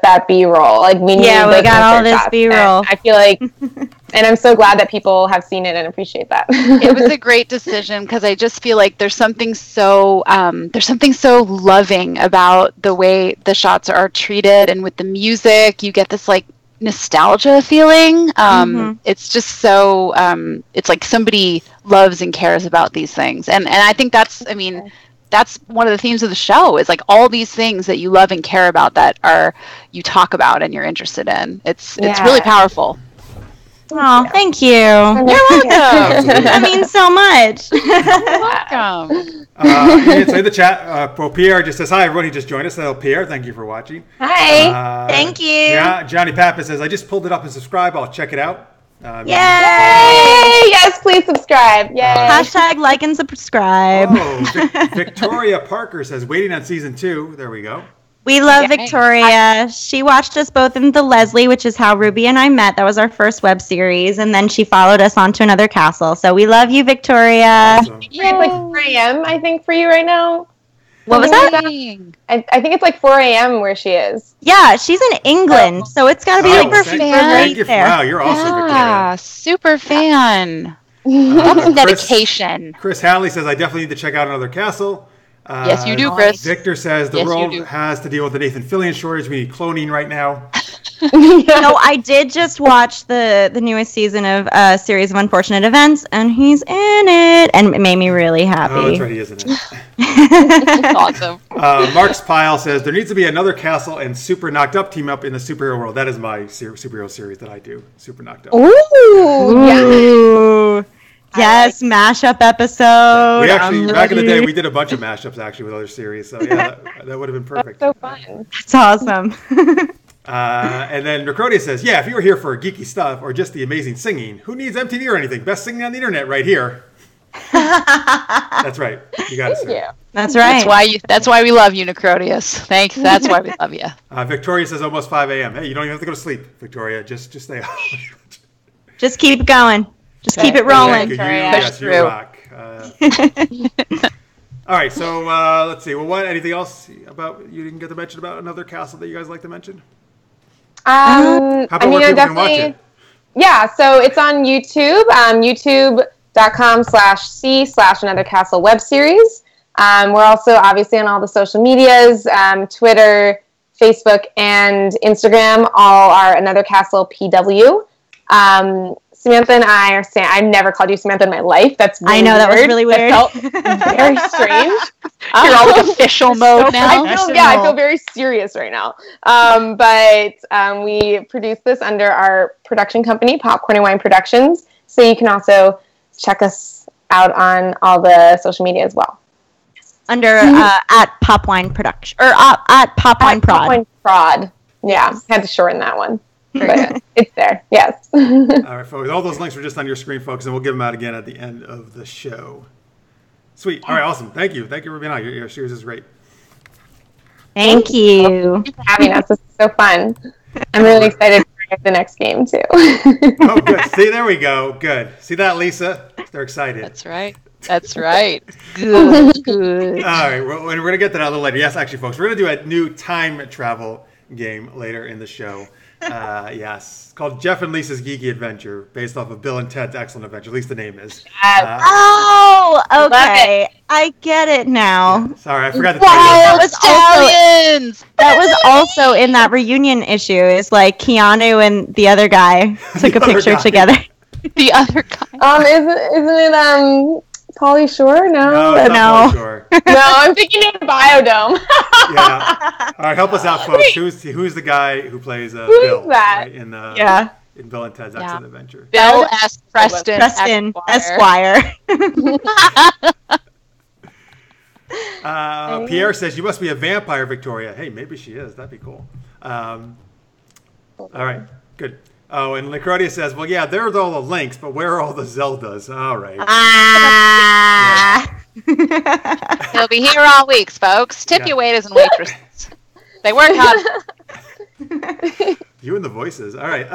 that B-roll. We need we got all this B-roll. And I feel like And I'm so glad that people have seen it and appreciate that. It was a great decision because I just feel like there's something so loving about the way the shots are treated, and with the music, you get this like nostalgia feeling. It's just so it's like somebody loves and cares about these things, and I think that's one of the themes of the show is like all these things that you love and care about that are you talk about and you're interested in. It's really powerful. Oh, thank you. You're welcome. That means so much. You're welcome. Inside the chat, Pierre just says, hi, everyone. He just joined us. Hello, Pierre. Thank you for watching. Hi. Thank you. Yeah, Johnny Pappas says, I just pulled it up and subscribe. I'll check it out. Yay! Yes, please subscribe. Yay! Hashtag like and subscribe. Oh, Victoria Parker says, waiting on season 2. There we go. We love Victoria. She watched us both in The Leslie, which is how Ruby and I met. That was our first web series. And then she followed us on to Another Castle. So we love you, Victoria. Awesome. It's like 4 a.m., I think, for you right now. What was that? I think it's like 4 a.m. where she is. Yeah, she's in England. So it's got to be like super thank you. there. Wow, you're awesome, Victoria. Super fan. That's dedication. Chris Halley says, I definitely need to check out Another Castle. Yes, you do, Chris. Victor says the world has to deal with the Nathan Fillion shortage. We need cloning right now. No, I did just watch the newest season of a series of unfortunate events, and he's in it, and it made me really happy. Oh, that's right, he is in it. That's awesome. Mark's Pile says there needs to be Another Castle and Super Knocked Up team up in the superhero world. That is my superhero series that I do. Super Knocked Up. Ooh. Yes, mashup episode. We actually, back in the day, we did a bunch of mashups actually with other series. So yeah, that would have been perfect. That's so fun. That's awesome. And then Recrodia says, yeah, if you were here for geeky stuff or just the amazing singing, who needs MTV or anything? Best singing on the internet right here. That's right. You got it, sir. Yeah. That's right. That's why we love you, Necrodius. Thanks. That's why we love you. Victoria says almost 5 a.m. Hey, you don't even have to go to sleep, Victoria. Just stay up. Just keep going. Just keep it rolling. You rock. All right, so let's see. Well, anything else about you didn't get to mention about Another Castle that you guys like to mention? How about where people can watch it? Yeah, so it's on YouTube, youtube.com/c/Another Castle web series. We're also obviously on all the social medias, Twitter, Facebook, and Instagram. All are Another Castle PW. Samantha and I are saying, I've never called you Samantha in my life. That's really that was weird. really weird. That felt very strange. You're all like official mode now. I feel very serious right now. But we produce this under our production company, Popcorn and Wine Productions. So you can also check us out on all the social media as well. Under at Popwine Production or at Popwine Prod. Popwine Prod. Yeah, had to shorten that one. But it's there, yes. All right, folks. All those links are just on your screen, folks, and we'll give them out again at the end of the show. Sweet. All right, awesome. Thank you. Thank you for being on. Your series is great. Thank you. For having us. This is so fun. I'm really excited for the next game, too. Oh, good. See, there we go. Good. See that, Lisa? They're excited. That's right. Good. All right, we're going to get to that a little later. Yes, actually, folks, we're going to do a new time travel game later in the show. Yes, called Jeff and Lisa's Geeky Adventure, based off of Bill and Ted's Excellent Adventure. At least the name is. Okay. I get it now. Yeah, sorry, I forgot to tell you. That was also in that reunion issue. It's like Keanu and the other guy took a picture together. The other guy. Isn't it Pauly Shore? No. Pauly Shore. No, I'm thinking of Biodome. Yeah. All right, help us out, folks. Who's the guy who plays Bill? Who's that? Right, in Bill and Ted's Excellent Adventure. Bill S. Preston Esquire. Pierre says, you must be a vampire, Victoria. Hey, maybe she is. That'd be cool. All right, good. Oh, and Lacrodia says, well, yeah, there's all the links, but where are all the Zeldas? All right. He'll be here all weeks, folks. Tip your waiters and waitresses. They work hard. You and the voices. All right.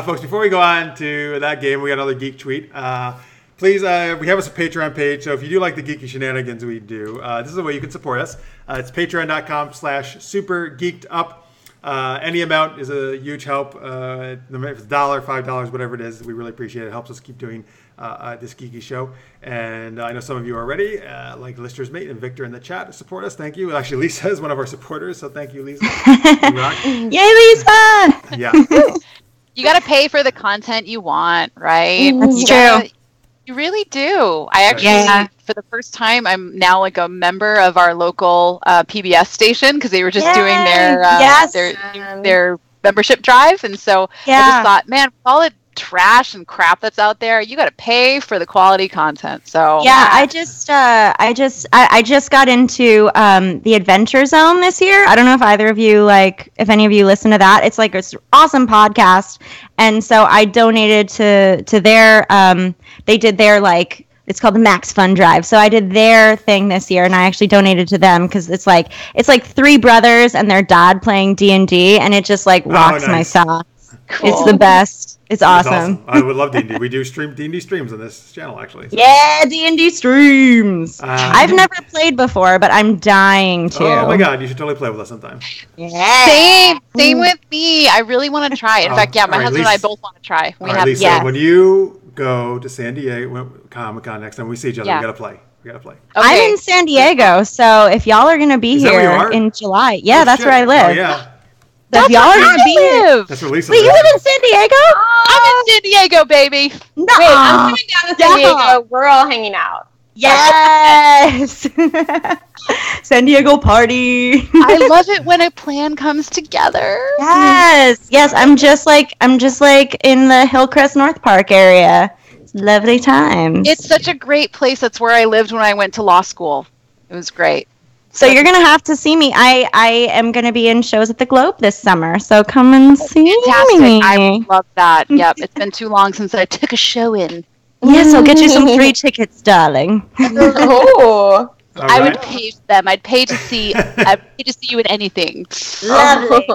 Folks, before we go on to that game, we got another geek tweet. Please, we have us a Patreon page, so if you do like the geeky shenanigans we do, this is the way you can support us. It's patreon.com/supergeekedup. Any amount is a huge help. If it's $1, $5, whatever it is, we really appreciate it. It helps us keep doing this geeky show. And I know some of you are already, like Lister's mate and Victor in the chat, to support us. Thank you. Actually, Lisa is one of our supporters, so thank you, Lisa. Yay, Lisa! Yeah. You got to pay for the content you want, right? That's You true. You really do. I actually, for the first time, I'm now like a member of our local PBS station because they were just doing their membership drive, and so I just thought, man, with all the trash and crap that's out there, you got to pay for the quality content. So I just got into the Adventure Zone this year. I don't know if either of you if any of you listen to that. It's like it's awesome podcast, and so I donated to their they did their it's called the Max Fun Drive. So I did their thing this year, and I actually donated to them because it's like three brothers and their dad playing D&D, and it just rocks my socks. Cool. It's the best. It's awesome. I would love D&D. We do D&D streams on this channel, actually. So. Yeah, D&D streams. I've never played before, but I'm dying to. Oh my god, you should totally play with us sometime. Yeah. Same with me. I really want to try it. In fact, my husband and I both want to try. Lisa, when you go to San Diego Comic-Con next time we see each other, we gotta play. Okay. I'm in San Diego, so if y'all are gonna be here in July, that's where I live. Oh yeah. If y'all are gonna be here, that's where Lisa lives. lives. You live in San Diego? I'm in San Diego, baby. No. Wait, I'm coming down to San Diego. We're all hanging out. Yes. San Diego party. I love it when a plan comes together. Yes. I'm just like in the Hillcrest North Park area. It's lovely times. It's such a great place. That's where I lived when I went to law school. It was great. So you're gonna have to see me. I am gonna be in shows at the Globe this summer. So come and see me. I love that. Yep. It's been too long since I took a show in. Yes, I'll get you some free tickets, darling. Oh. Right. I would pay for them. I'd pay to see you in anything. Lovely.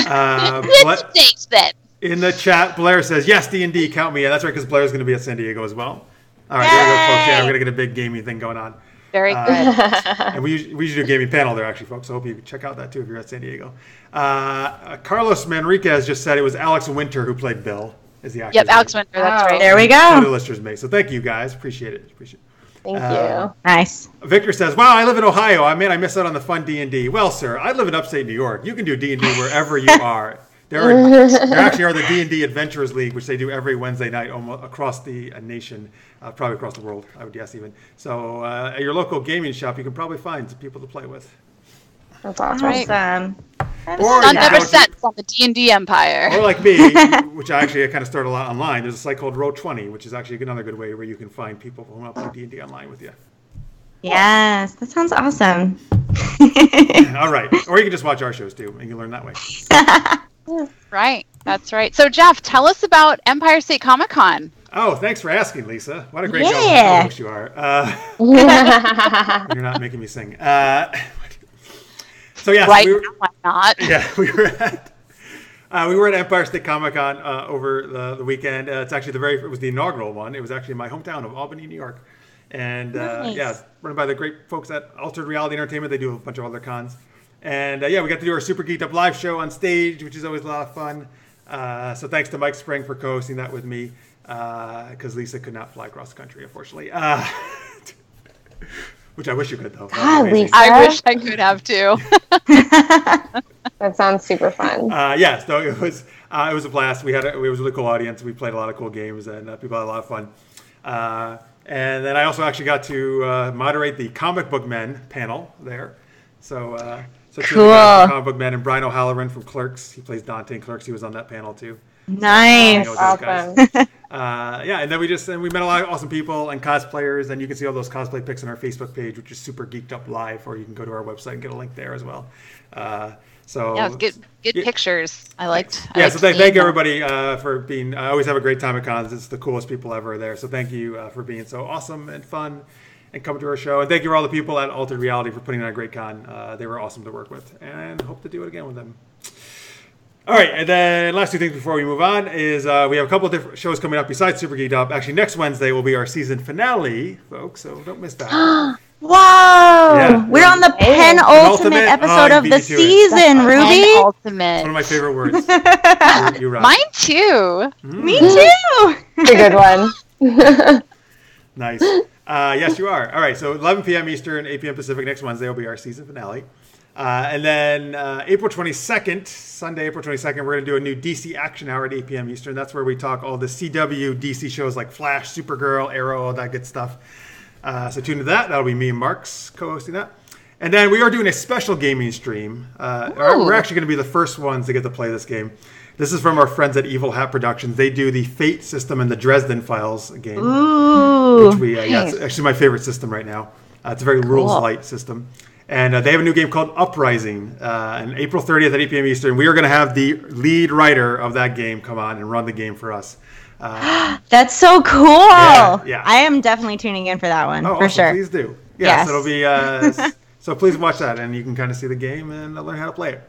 Thanks, then. In the chat, Blair says, yes, D&D, count me in. That's right, because Blair's going to be at San Diego as well. All right, there we go, folks. Yeah, we're going to get a big gaming thing going on. Very good. And we usually do a gaming panel there, actually, folks. So I hope you can check out that, too, if you're at San Diego. Carlos Manriquez just said it was Alex Winter who played Bill. Is the actor? Yep, Alex Winter, that's right. There we go. The listeners made. So thank you, guys. Appreciate it. Thank you. Nice. Victor says, wow, I live in Ohio. I miss out on the fun D&D. Well, sir, I live in upstate New York. You can do D&D wherever you are. There actually are the D&D Adventurers League, which they do every Wednesday night almost across the nation, probably across the world, I would guess even. So at your local gaming shop, you can probably find some people to play with. That's awesome. Awesome. Or Sun never sets on the D&D empire. Or like me, which I kind of started a lot online. There's a site called Roll20, which is actually another good way where you can find people who want to play D&D online with you. Yes, that sounds awesome. All right. Or you can just watch our shows too, and you learn that way. Right. That's right. So, Jeff, tell us about Empire State Comic-Con. Oh, thanks for asking, Lisa. What a great host you are. You're not making me sing. So yes, right now, why not? Yeah, we were at Empire State Comic-Con over the weekend. It's actually it was the inaugural one. It was actually in my hometown of Albany, New York, and it's run by the great folks at Altered Reality Entertainment. They do a bunch of other cons, and we got to do our Super Geeked Up live show on stage, which is always a lot of fun. So thanks to Mike Spring for co-hosting that with me, because Lisa could not fly across the country, unfortunately. Which I wish you could, though. Lisa. I wish I could have, too. That sounds super fun. So it was a blast. We was a really cool audience. We played a lot of cool games, and people had a lot of fun. And then I also actually got to moderate the Comic Book Men panel there. So cool. Comic Book Men and Brian O'Halloran from Clerks. He plays Dante in Clerks. He was on that panel, too. Nice. Awesome. And then we met a lot of awesome people and cosplayers, and you can see all those cosplay pics on our Facebook page, which is Super Geeked Up Live, or you can go to our website and get a link there as well. Good pictures. I liked. So thank you everybody for being. I always have a great time at cons. It's the coolest people ever there. So thank you for being so awesome and fun and coming to our show. And thank you to all the people at Altered Reality for putting on a great con. They were awesome to work with, and hope to do it again with them. All right, and then last two things before we move on is we have a couple of different shows coming up besides Super Geeked Up. Actually, next Wednesday will be our season finale, folks, so don't miss that. Whoa! Yeah. We're on the penultimate episode of the season, Ruby. Penultimate. It's one of my favorite words. You rock. Mine too. Me too. It's a good one. Nice. Yes, you are. All right, so 11 p.m. Eastern, 8 p.m. Pacific. Next Wednesday will be our season finale. And then April 22nd, Sunday, April 22nd, we're going to do a new DC Action Hour at 8 p.m. Eastern. That's where we talk all the CW DC shows like Flash, Supergirl, Arrow, all that good stuff. So tune into that. That'll be me and Mark's co-hosting that. And then we are doing a special gaming stream. We're actually going to be the first ones to get to play this game. This is from our friends at Evil Hat Productions. They do the Fate system and the Dresden Files game. Ooh. Which it's actually my favorite system right now. It's a very rules-light system. And they have a new game called Uprising. And April 30th at 8 p.m. Eastern, we are going to have the lead writer of that game come on and run the game for us. That's so cool. Yeah. I am definitely tuning in for that one, for awesome. sure. Please do. Yes. So it'll be... so please watch that, and you can kind of see the game and learn how to play it.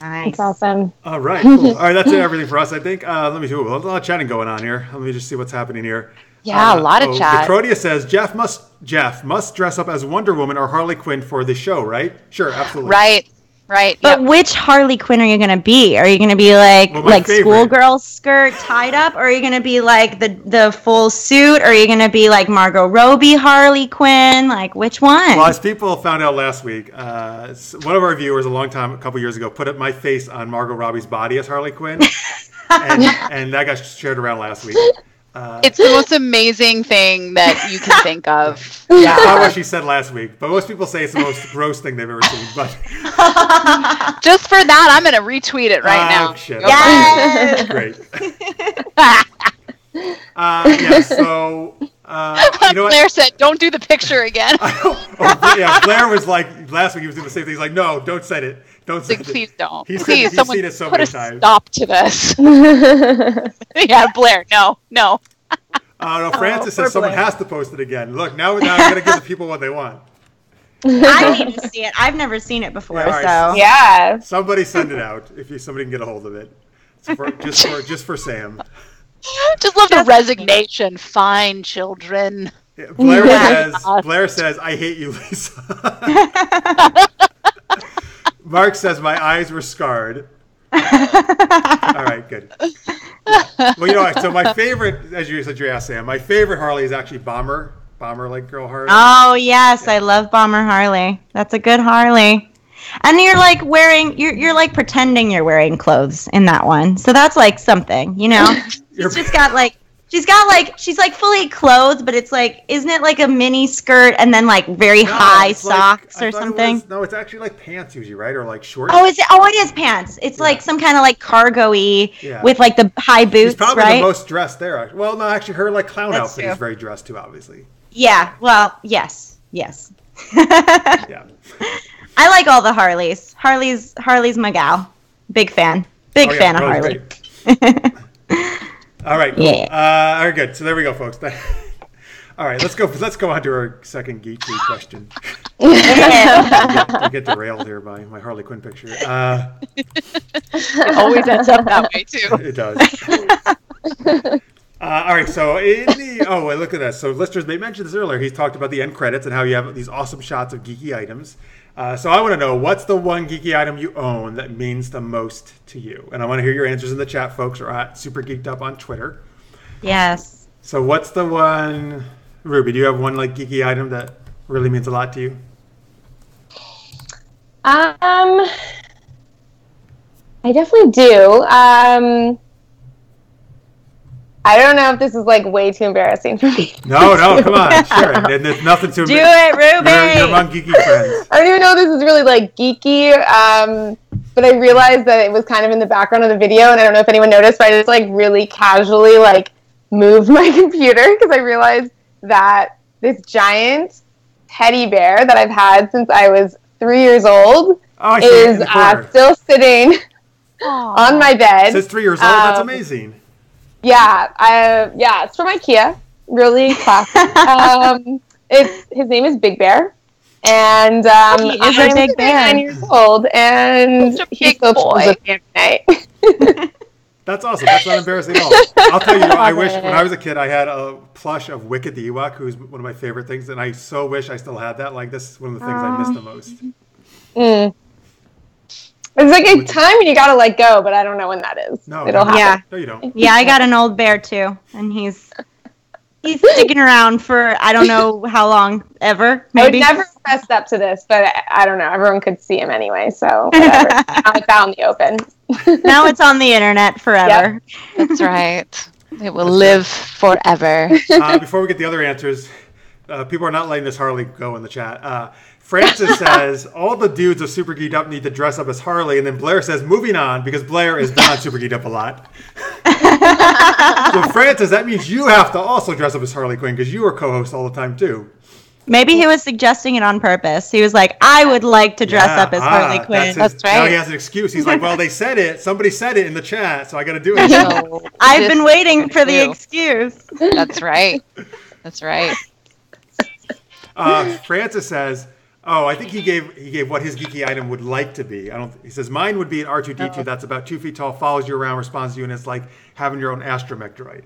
Nice. That's awesome. All right, cool. All right, that's everything for us, I think. Let me see. A lot of chatting going on here. Let me just see what's happening here. Yeah, a lot of chat. Decrodia says Jeff must dress up as Wonder Woman or Harley Quinn for the show, right? Sure, absolutely. Right. But which Harley Quinn are you going to be? Are you going to be like schoolgirl skirt tied up? Or are you going to be like the full suit? Or are you going to be like Margot Robbie Harley Quinn? Like, which one? Well, as people found out last week, one of our viewers a couple years ago, put up my face on Margot Robbie's body as Harley Quinn. and that got shared around last week. It's the most amazing thing that you can think of. Yeah, that's not what she said last week. But most people say it's the most gross thing they've ever seen. But just for that, I'm going to retweet it right now. Shit. Yes! Great. So you know what? Blair said, "Don't do the picture again." Blair was like last week. He was doing the same thing. He's like, "No, don't send it. Don't send it. Please don't. He's Someone seen it so put many a times. stop to this." Yeah, Blair. No. No, Francis says someone has to post it again. Look, now I'm going to give the people what they want. I need to see it. I've never seen it before, so Yeah. Somebody send it out if somebody can get a hold of it. Just for Sam. Just love the resignation. Fine, children. Yeah, Blair says, "I hate you, Lisa." Mark says, "My eyes were scarred." All right, good. Yeah. Well, so my favorite, as you asked, Sam, my favorite Harley is actually Bomber like girl Harley. Oh yes, yeah. I love Bomber Harley. That's a good Harley. And you're like you're like pretending you're wearing clothes in that one. So that's like something, you know? She's like fully clothed, but it's like, isn't it like a mini skirt and then like very high socks or something? It's actually like pants usually, right? Or like shorts. Oh, it is pants. It's like some kind of like cargo-y with like the high boots, She's probably right? the most dressed there. Well, no, actually her like clown outfit is very dressed too, obviously. Yeah, well, yes. Yeah. I like all the Harleys. Harley's my gal. Big fan. Big fan of Harley. All right, cool. Yeah. All right, good. So there we go, folks. All right, let's go on to our second geek tweet question. I get derailed here by my Harley Quinn picture. It always ends up that way too. It does. All right, so look at that. So listeners may mention this earlier. He's talked about the end credits and how you have these awesome shots of geeky items. So I want to know, what's the one geeky item you own that means the most to you? And I want to hear your answers in the chat, folks, or at Super Geeked Up on Twitter. Yes. So what's the one, Ruby, do you have one like geeky item that really means a lot to you? I definitely do. I don't know if this is like way too embarrassing for me. No, come on, share it. And there's nothing to do it, Ruby. You're among geeky friends. I don't even know if this is really like geeky, but I realized that it was kind of in the background of the video, and I don't know if anyone noticed, but I just like really casually like moved my computer because I realized that this giant teddy bear that I've had since I was 3 years old is still sitting on my bed. Since 3 years old, that's amazing. Yeah, it's from IKEA. Really classic. His name is Big Bear, and he is a big bear. 9 years old, and Such a he's big boy. with me every night. That's awesome. That's not embarrassing at all. I'll tell you, I wish when I was a kid, I had a plush of Wicked the Ewok, who's one of my favorite things, and I so wish I still had that. Like, this is one of the things I miss the most. It's like a time when you gotta let go, but I don't know when that is. No, It'll happen. Yeah. No, you don't. Yeah, I got an old bear too, and he's sticking around for I don't know how long, ever. Maybe. I would never fessed up to this, but I don't know. Everyone could see him anyway, so whatever. Now it's out in the open. Now it's on the internet forever. Yep. That's right. It will live forever. Before we get the other answers, people are not letting this Harley go in the chat. Francis says, all the dudes of Super Geeked Up need to dress up as Harley. And then Blair says, moving on, because Blair is not Super Geeked Up a lot. So Francis, that means you have to also dress up as Harley Quinn, because you are co-host all the time, too. Maybe he was suggesting it on purpose. He was like, I would like to dress up as Harley Quinn. That's right. Now he has an excuse. He's like, well, they said it. Somebody said it in the chat, so I got to do it. So, I've been waiting for the excuse. That's right. That's right. Francis says, oh, I think he gave what his geeky item would like to be. He says mine would be an R2D2 that's about 2 feet tall, follows you around, responds to you, and it's like having your own astromech droid.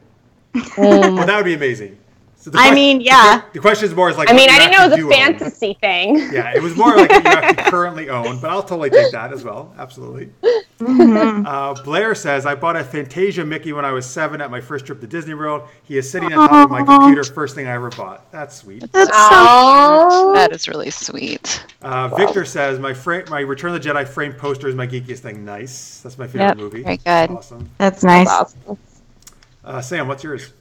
Well, that would be amazing. So yeah. The question is more like. I didn't know it was a fantasy thing. Yeah, it was more like what you actually currently own, but I'll totally take that as well. Absolutely. Blair says, I bought a Fantasia Mickey when I was 7 at my first trip to Disney World. He is sitting on top of my computer, first thing I ever bought. That's sweet. That's so cute. That is really sweet. Victor says, my Return of the Jedi frame poster is my geekiest thing. Nice. That's my favorite movie. Very good. Awesome. That's nice. That's awesome. Sam, what's yours?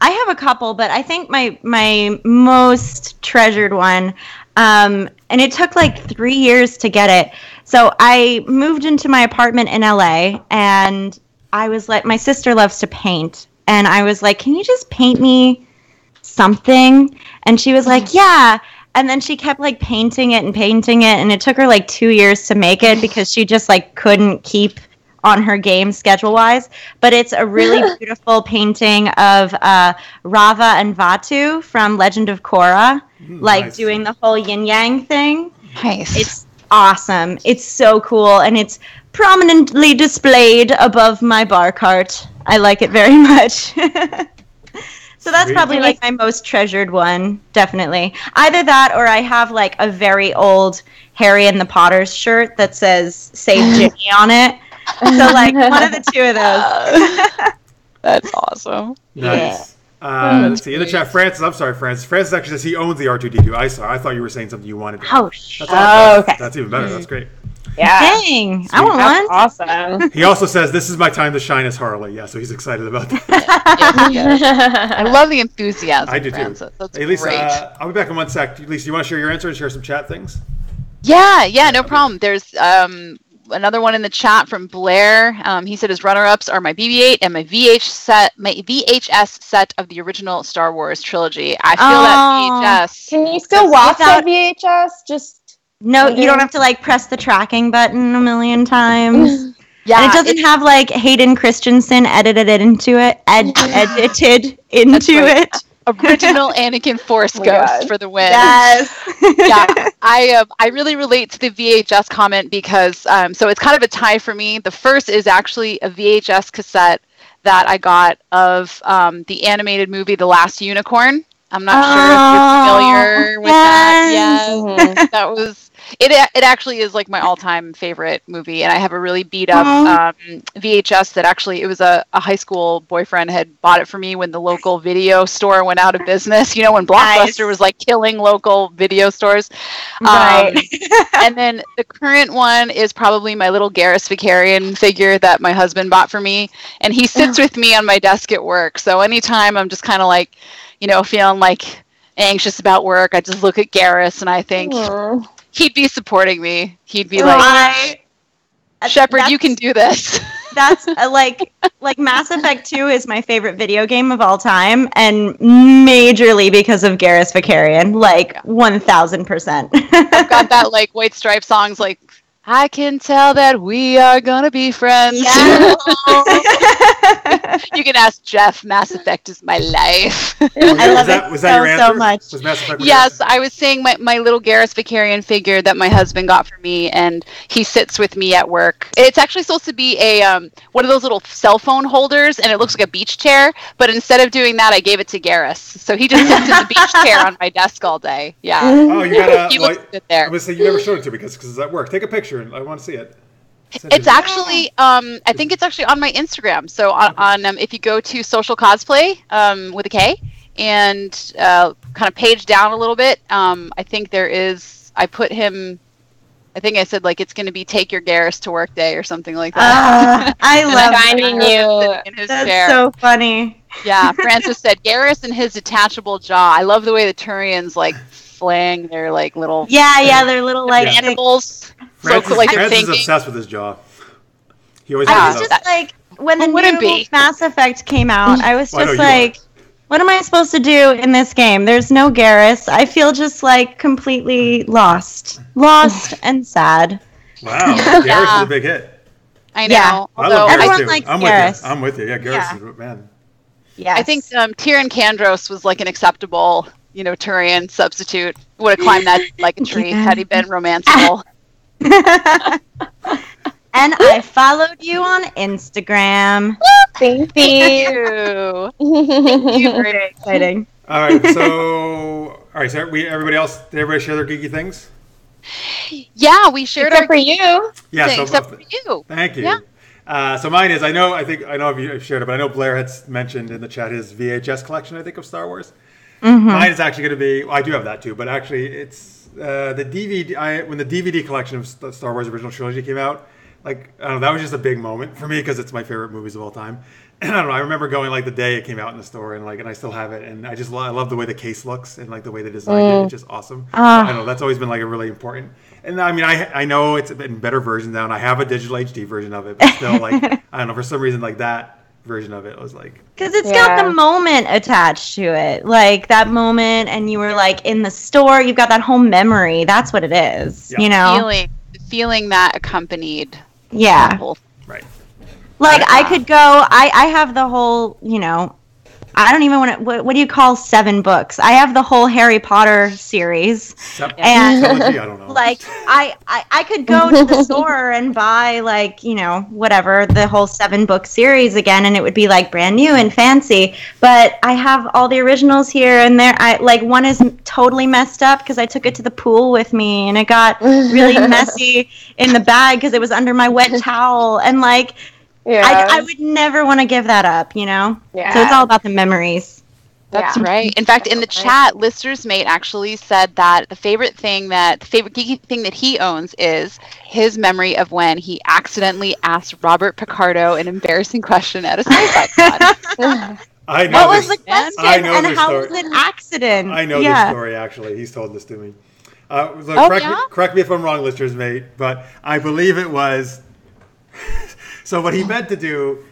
I have a couple, but I think my most treasured one, and it took like 3 years to get it. So I moved into my apartment in LA, and I was like, my sister loves to paint, and I was like, can you just paint me something? And she was like, yeah. And then she kept like painting it, and it took her like 2 years to make it because she just like couldn't keep on her game schedule-wise, but it's a really beautiful painting of Rava and Vatu from Legend of Korra, nice. Doing the whole yin-yang thing. Nice. It's awesome. It's so cool, and it's prominently displayed above my bar cart. I like it very much. So that's probably like my most treasured one, definitely. Either that or I have like a very old Harry and the Potters shirt that says Save Jimmy on it. So, like, one of the two of those. That's awesome. Nice. Yeah. Let's see. In the chat, Francis, I'm sorry, Francis. Francis actually says he owns the R2D2. I thought you were saying something you wanted to. Oh, that's awesome. Okay. That's even better. That's great. Yeah. Dang. I want one. Awesome. He also says, this is my time to shine as Harley. Yeah, so he's excited about that. Yes. I love the enthusiasm, I do, Francis. too. That's hey, Lisa, great. I'll be back in 1 sec. Lisa, you want to share your answer and share some chat things? Yeah, no problem. There's another one in the chat from Blair. He said his runner-ups are my BB-8 and my VHS set of the original Star Wars trilogy. I feel that VHS. Can you still watch that VHS? No, you don't have to like press the tracking button a million times. Yeah, and it doesn't have like Hayden Christensen edited into it. Edited into it. Original Anakin Force Ghost for the win. Yes. Yeah, I really relate to the VHS comment because so it's kind of a tie for me. The first is actually a VHS cassette that I got of the animated movie The Last Unicorn. I'm not sure if you're familiar with that. Yes. Mm-hmm. That was it actually is like my all-time favorite movie, and I have a really beat up VHS that actually it was a high school boyfriend had bought it for me when the local video store went out of business. You know, when Blockbuster was like killing local video stores. Right. And then the current one is probably my little Garrus Vicarian figure that my husband bought for me, and he sits with me on my desk at work. So anytime I'm just kind of like, you know, feeling like anxious about work, I just look at Garrus and I think he'd be supporting me. He'd be like, Shepard, you can do this. That's like Mass Effect 2 is my favorite video game of all time, and majorly because of Garrus Vicarian, like 1000%. I've got that like White Stripe songs like, I can tell that we are gonna be friends. Yeah. You can ask Jeff. Mass Effect is my life. I love it Was that your answer? so much. Was Mass Effect Yes, I was saying my little Garrus Vicarian figure that my husband got for me, and he sits with me at work. It's actually supposed to be a one of those little cell phone holders, and it looks like a beach chair. But instead of doing that, I gave it to Garrus, so he just sits in the beach chair on my desk all day. Yeah. Oh, you gotta. He looks good there. I was saying you never showed it to me because it's at work. Take a picture, and I want to see it. It's actually, I think it's actually on my Instagram. So on if you go to Social Cosplay with a K and kind of page down a little bit, I think there is. I put him. I think I said like it's going to be take your Garrus to work day or something like that. I love finding you. In his That's chair. so funny. Yeah, Francis said Garrus and his detachable jaw. I love the way the Turians like flang their like little Yeah, they're little like mandibles. So Francis, cool, like they're Francis is thinking. obsessed with his jaw. He always I has was it just up. like, when the Who wouldn't new be? Mass Effect came out, I was Well, I know just you like, what am I supposed to do in this game? There's no Garrus. I feel just like completely lost and sad. Wow, Garrus is a big hit. I know. Yeah. I Although love Garrus Everyone too. likes I'm Garrus. with you. I'm with you. Yeah, Garrus Yeah. is man. Yes. I think Tyrion Kandros was like an acceptable, Turian substitute. Would have climbed that like a tree had he been romanceable. And I followed you on Instagram. Thank you. Ew. Very exciting. All right, so everybody else, did everybody share their geeky things? Yeah, we shared Except our for you. Yeah, thing, so except for you. thank you. Yeah. So mine is I know if you've shared it, but I know Blair had mentioned in the chat his VHS collection. I think of Star Wars. Mm-hmm. Mine is actually going to be. Well, I do have that too, but actually it's the DVD. When the DVD collection of the Star Wars original trilogy came out, like I don't know, that was just a big moment for me because it's my favorite movies of all time. And I don't know, I remember going like the day it came out in the store, and I still have it, and I love the way the case looks and like the way they designed it. It's just awesome. I don't know, that's always been like a really important. And I mean, I know it's in better versions now, and I have a digital HD version of it, but still, like I don't know, for some reason, like that version of it was like Because it's got the moment attached to it. Like that moment, and you were like in the store, you've got that whole memory. That's what it is, Yeah. you know? Feeling that accompanied. Yeah. that whole- right. Like I could go, I have the whole, I don't even want to, what do you call 7 books? I have the whole Harry Potter series. And Trilogy, I don't know. like I could go to the store and buy like whatever the whole 7-book series again, and it would be like brand new and fancy, but I have all the originals here, and there I like one is totally messed up because I took it to the pool with me and it got really messy in the bag because it was under my wet towel, and like I would never want to give that up, so it's all about the memories. That's right. In fact, in the chat, Lister's Mate actually said that the favorite geeky thing that he owns is his memory of when he accidentally asked Robert Picardo an embarrassing question at a sci-fi con. I know What this, was the question, I know and this how story. was it an accident? I know this story, actually. He's told this to me. Correct me if I'm wrong, listeners, mate, but I believe it was... So what he meant to do,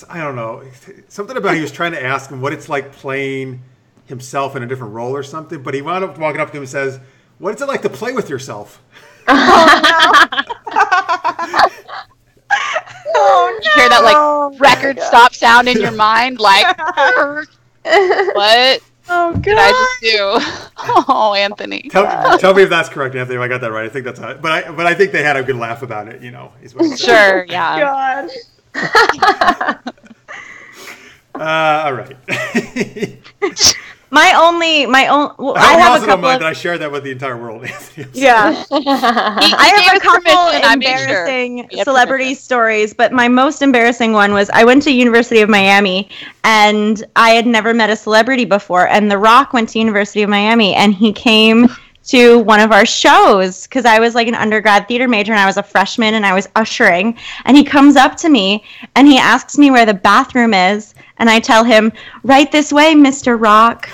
I don't know, something about he was trying to ask him what it's like playing himself in a different role or something, but he wound up walking up to him and says, what is it like to play with yourself? Oh, You hear that like record stop sound in your mind, like what Oh, God. did I just do? Oh, Anthony. Tell me if that's correct, Anthony. If I got that right. I think that's how. But I think they had a good laugh about it. Is what he said. Sure, yeah. God. All right. My own. Well, I I have also a don't couple mind of. that I shared that with the entire world, Anthony. Yeah. I gave have a us couple permission, I made sure. embarrassing We had celebrity permission. stories, but my most embarrassing one was I went to University of Miami, and I had never met a celebrity before, and The Rock went to University of Miami, and he came to one of our shows because I was like an undergrad theater major and I was a freshman and I was ushering, and he comes up to me and he asks me where the bathroom is, and I tell him, right this way, Mr. Rock.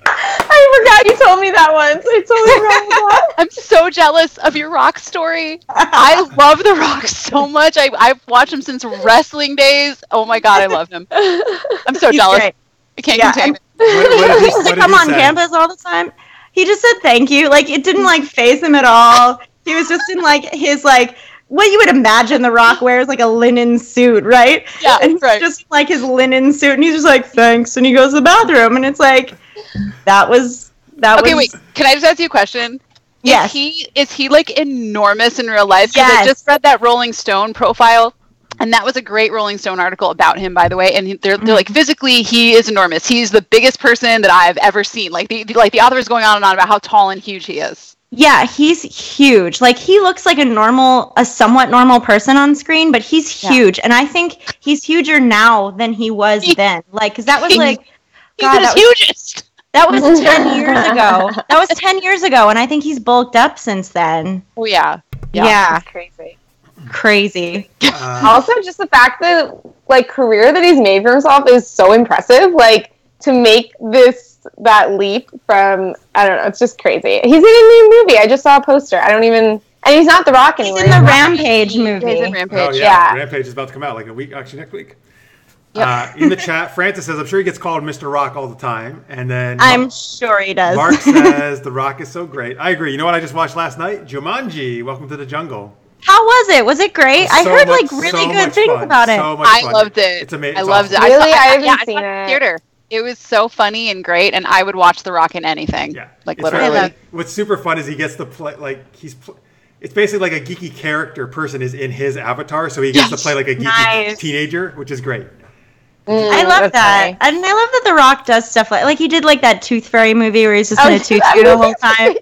I forgot you told me that once. I totally remember that. I'm so jealous of your Rock story. I love The Rock so much. I've watched him since wrestling days. Oh my god, I love him. I'm so He's jealous. great. I can't Yeah, contain it. What He used to come on say? campus all the time. He just said thank you. Like, it didn't like faze him at all. He was just in like his like what you would imagine The Rock wears, like a linen suit, right? Yeah, and it's just like his linen suit, and he's just like, thanks, and he goes to the bathroom, and it's like, that was. Okay, wait. Can I just ask you a question? Yes. Is he like enormous in real life? Because I just read that Rolling Stone profile, and that was a great Rolling Stone article about him, by the way. And they're like, physically, he is enormous. He's the biggest person that I've ever seen. Like the author is going on and on about how tall and huge he is. Yeah, he's huge. Like, he looks like a somewhat normal person on screen, but he's huge. And I think he's huger now than he was then. Like, because that was like, God, he's the hugest. That was 10 years ago. That was 10 years ago, and I think he's bulked up since then. Oh, yeah. Yeah. That's Crazy. Also, just the fact that, like, career that he's made for himself is so impressive. Like, to make that leap from, I don't know, it's just crazy. He's in a new movie. I just saw a poster. and he's not The Rock anymore. He's in the Rampage movie. He's in Rampage. Oh, yeah. Rampage is about to come out, like a week, actually next week. Yep. In the chat, Francis says, I'm sure he gets called Mr. Rock all the time. And then I'm sure he does. Mark says, The Rock is so great. I agree. You know what I just watched last night? Jumanji, Welcome to the Jungle. How was it? Was it great? I heard really good things about it. So much I fun. loved it. It's amazing. I loved it. Really? I haven't saw seen it in it. theater. It was so funny and great, and I would watch The Rock in anything. Yeah. Like, It's literally. really- what's super fun is he gets to play, like, it's basically like a geeky character person is in his avatar, so he gets to play like a geeky teenager, which is great. I love that. And I love that The Rock does stuff like he did like that Tooth Fairy movie where he's just in a tutu the whole time.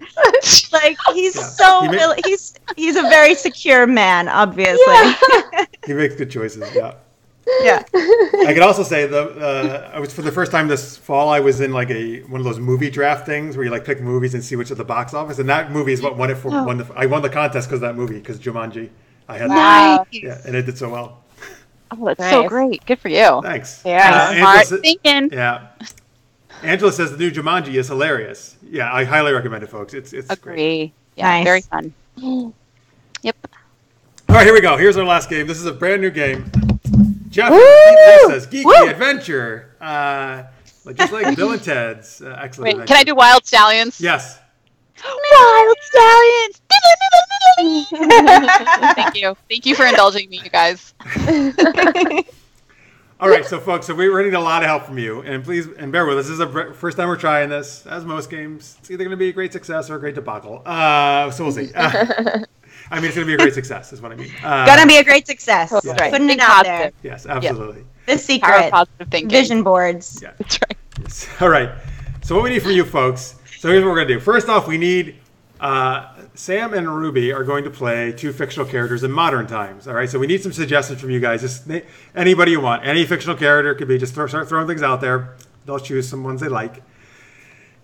Like, he's he's a very secure man, obviously. Yeah. He makes good choices, yeah. Yeah. I could also say I was for the first time this fall. I was in like one of those movie draft things where you like pick movies and see which at the box office, and that movie is what won it for. I won the contest because of that movie, because Jumanji. I had that. Yeah, and it did so well. Oh, that's so great. Good for you. Thanks. Yeah. Smart thinking. Yeah. Angela says the new Jumanji is hilarious. Yeah, I highly recommend it, folks. It's Agree. great. Yeah, Nice. very fun. Yep. All right, here we go. Here's our last game. This is a brand new game. Jeff says Geeky Adventure. Just like Bill and Ted's excellent Wait, adventure. can I do Wild Stallions? Yes. Wild Stallions! Thank you for indulging me, you guys. All right, so folks, we're needing a lot of help from you, and please bear with us. This is the first time we're trying this. As most games, it's either going to be a great success or a great debacle. So we'll see. I mean, it's going to be a great success, is what I mean. Gonna be a great success. Yeah. Putting it Think out positive. there. Yes, absolutely. The Power of secret. positive thinking. Vision boards. Yeah. That's right. Yes. All right. So what we need from you folks. So here's what we're going to do. First off, we need Sam and Ruby are going to play two fictional characters in modern times. All right. So we need some suggestions from you guys. Just anybody you want. Any fictional character could be. Just start throwing things out there. They'll choose some ones they like.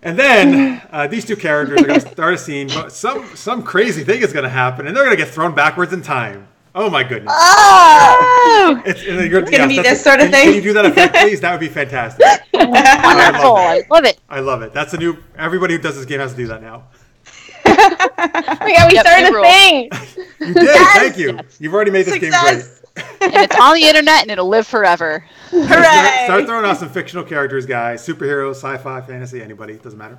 And then these two characters are going to start a scene, but some crazy thing is going to happen, and they're going to get thrown backwards in time. Oh my goodness! Oh! It's gonna be this sort of thing. Can you do that effect, please? That would be fantastic. Wonderful. I love it. I love it. That's the new. Everybody who does this game has to do that now. Oh my God, we started a thing. You did. Thank you. Yes. You've already made this game Success. great. And it's on the internet, and it'll live forever. Hooray! Start throwing out some fictional characters, guys. Superheroes, sci-fi, fantasy, anybody. Doesn't matter.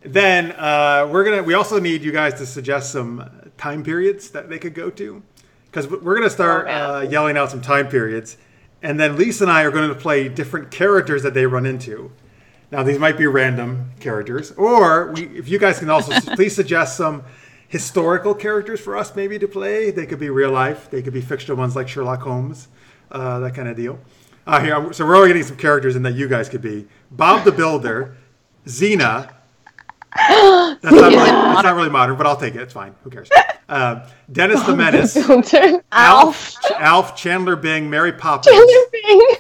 Then we also need you guys to suggest some time periods that they could go to, because we're gonna start yelling out some time periods, and then Lisa and I are going to play different characters that they run into. Now these might be random characters, or if you guys can also please suggest some historical characters for us maybe to play. They could be real life, they could be fictional ones like Sherlock Holmes, that kind of deal. So we're only getting some characters in that you guys could be. Bob the Builder, Xena. That's not really modern, but I'll take it. It's fine. Who cares? Dennis the Menace. Alf, Chandler Bing, Mary Poppins. Chandler Bing.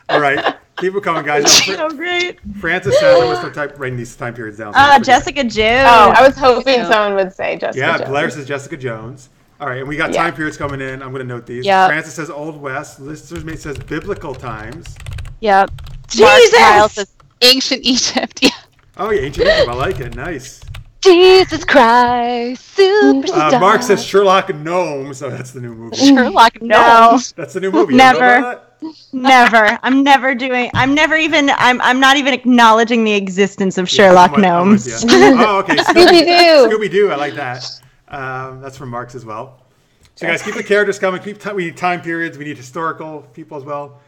All right. Keep it coming, guys. So great. Francis says, I'm going to start writing these time periods down. Jessica Jones. Oh, I was hoping someone would say Jessica Jones. Yeah, Blair says Jessica Jones. All right, and we got time periods coming in. I'm going to note these. Yep. Francis says Old West. Listener's Mate says Biblical Times. Yep. Jesus! Mark Kyle says Ancient Egypt. Yeah. Oh, yeah, Ancient Egypt. I like it. Nice. Jesus Christ, superstar. Mark says Sherlock Gnomes. So that's the new movie. Sherlock No. That's the new movie. Never. You know about that? Never. I'm not even acknowledging the existence of Sherlock Gnomes. Oh, okay. Scooby-Doo. Scooby-Doo. I like that. That's from Marks as well. So guys, keep the characters coming. We need time periods. We need historical people as well.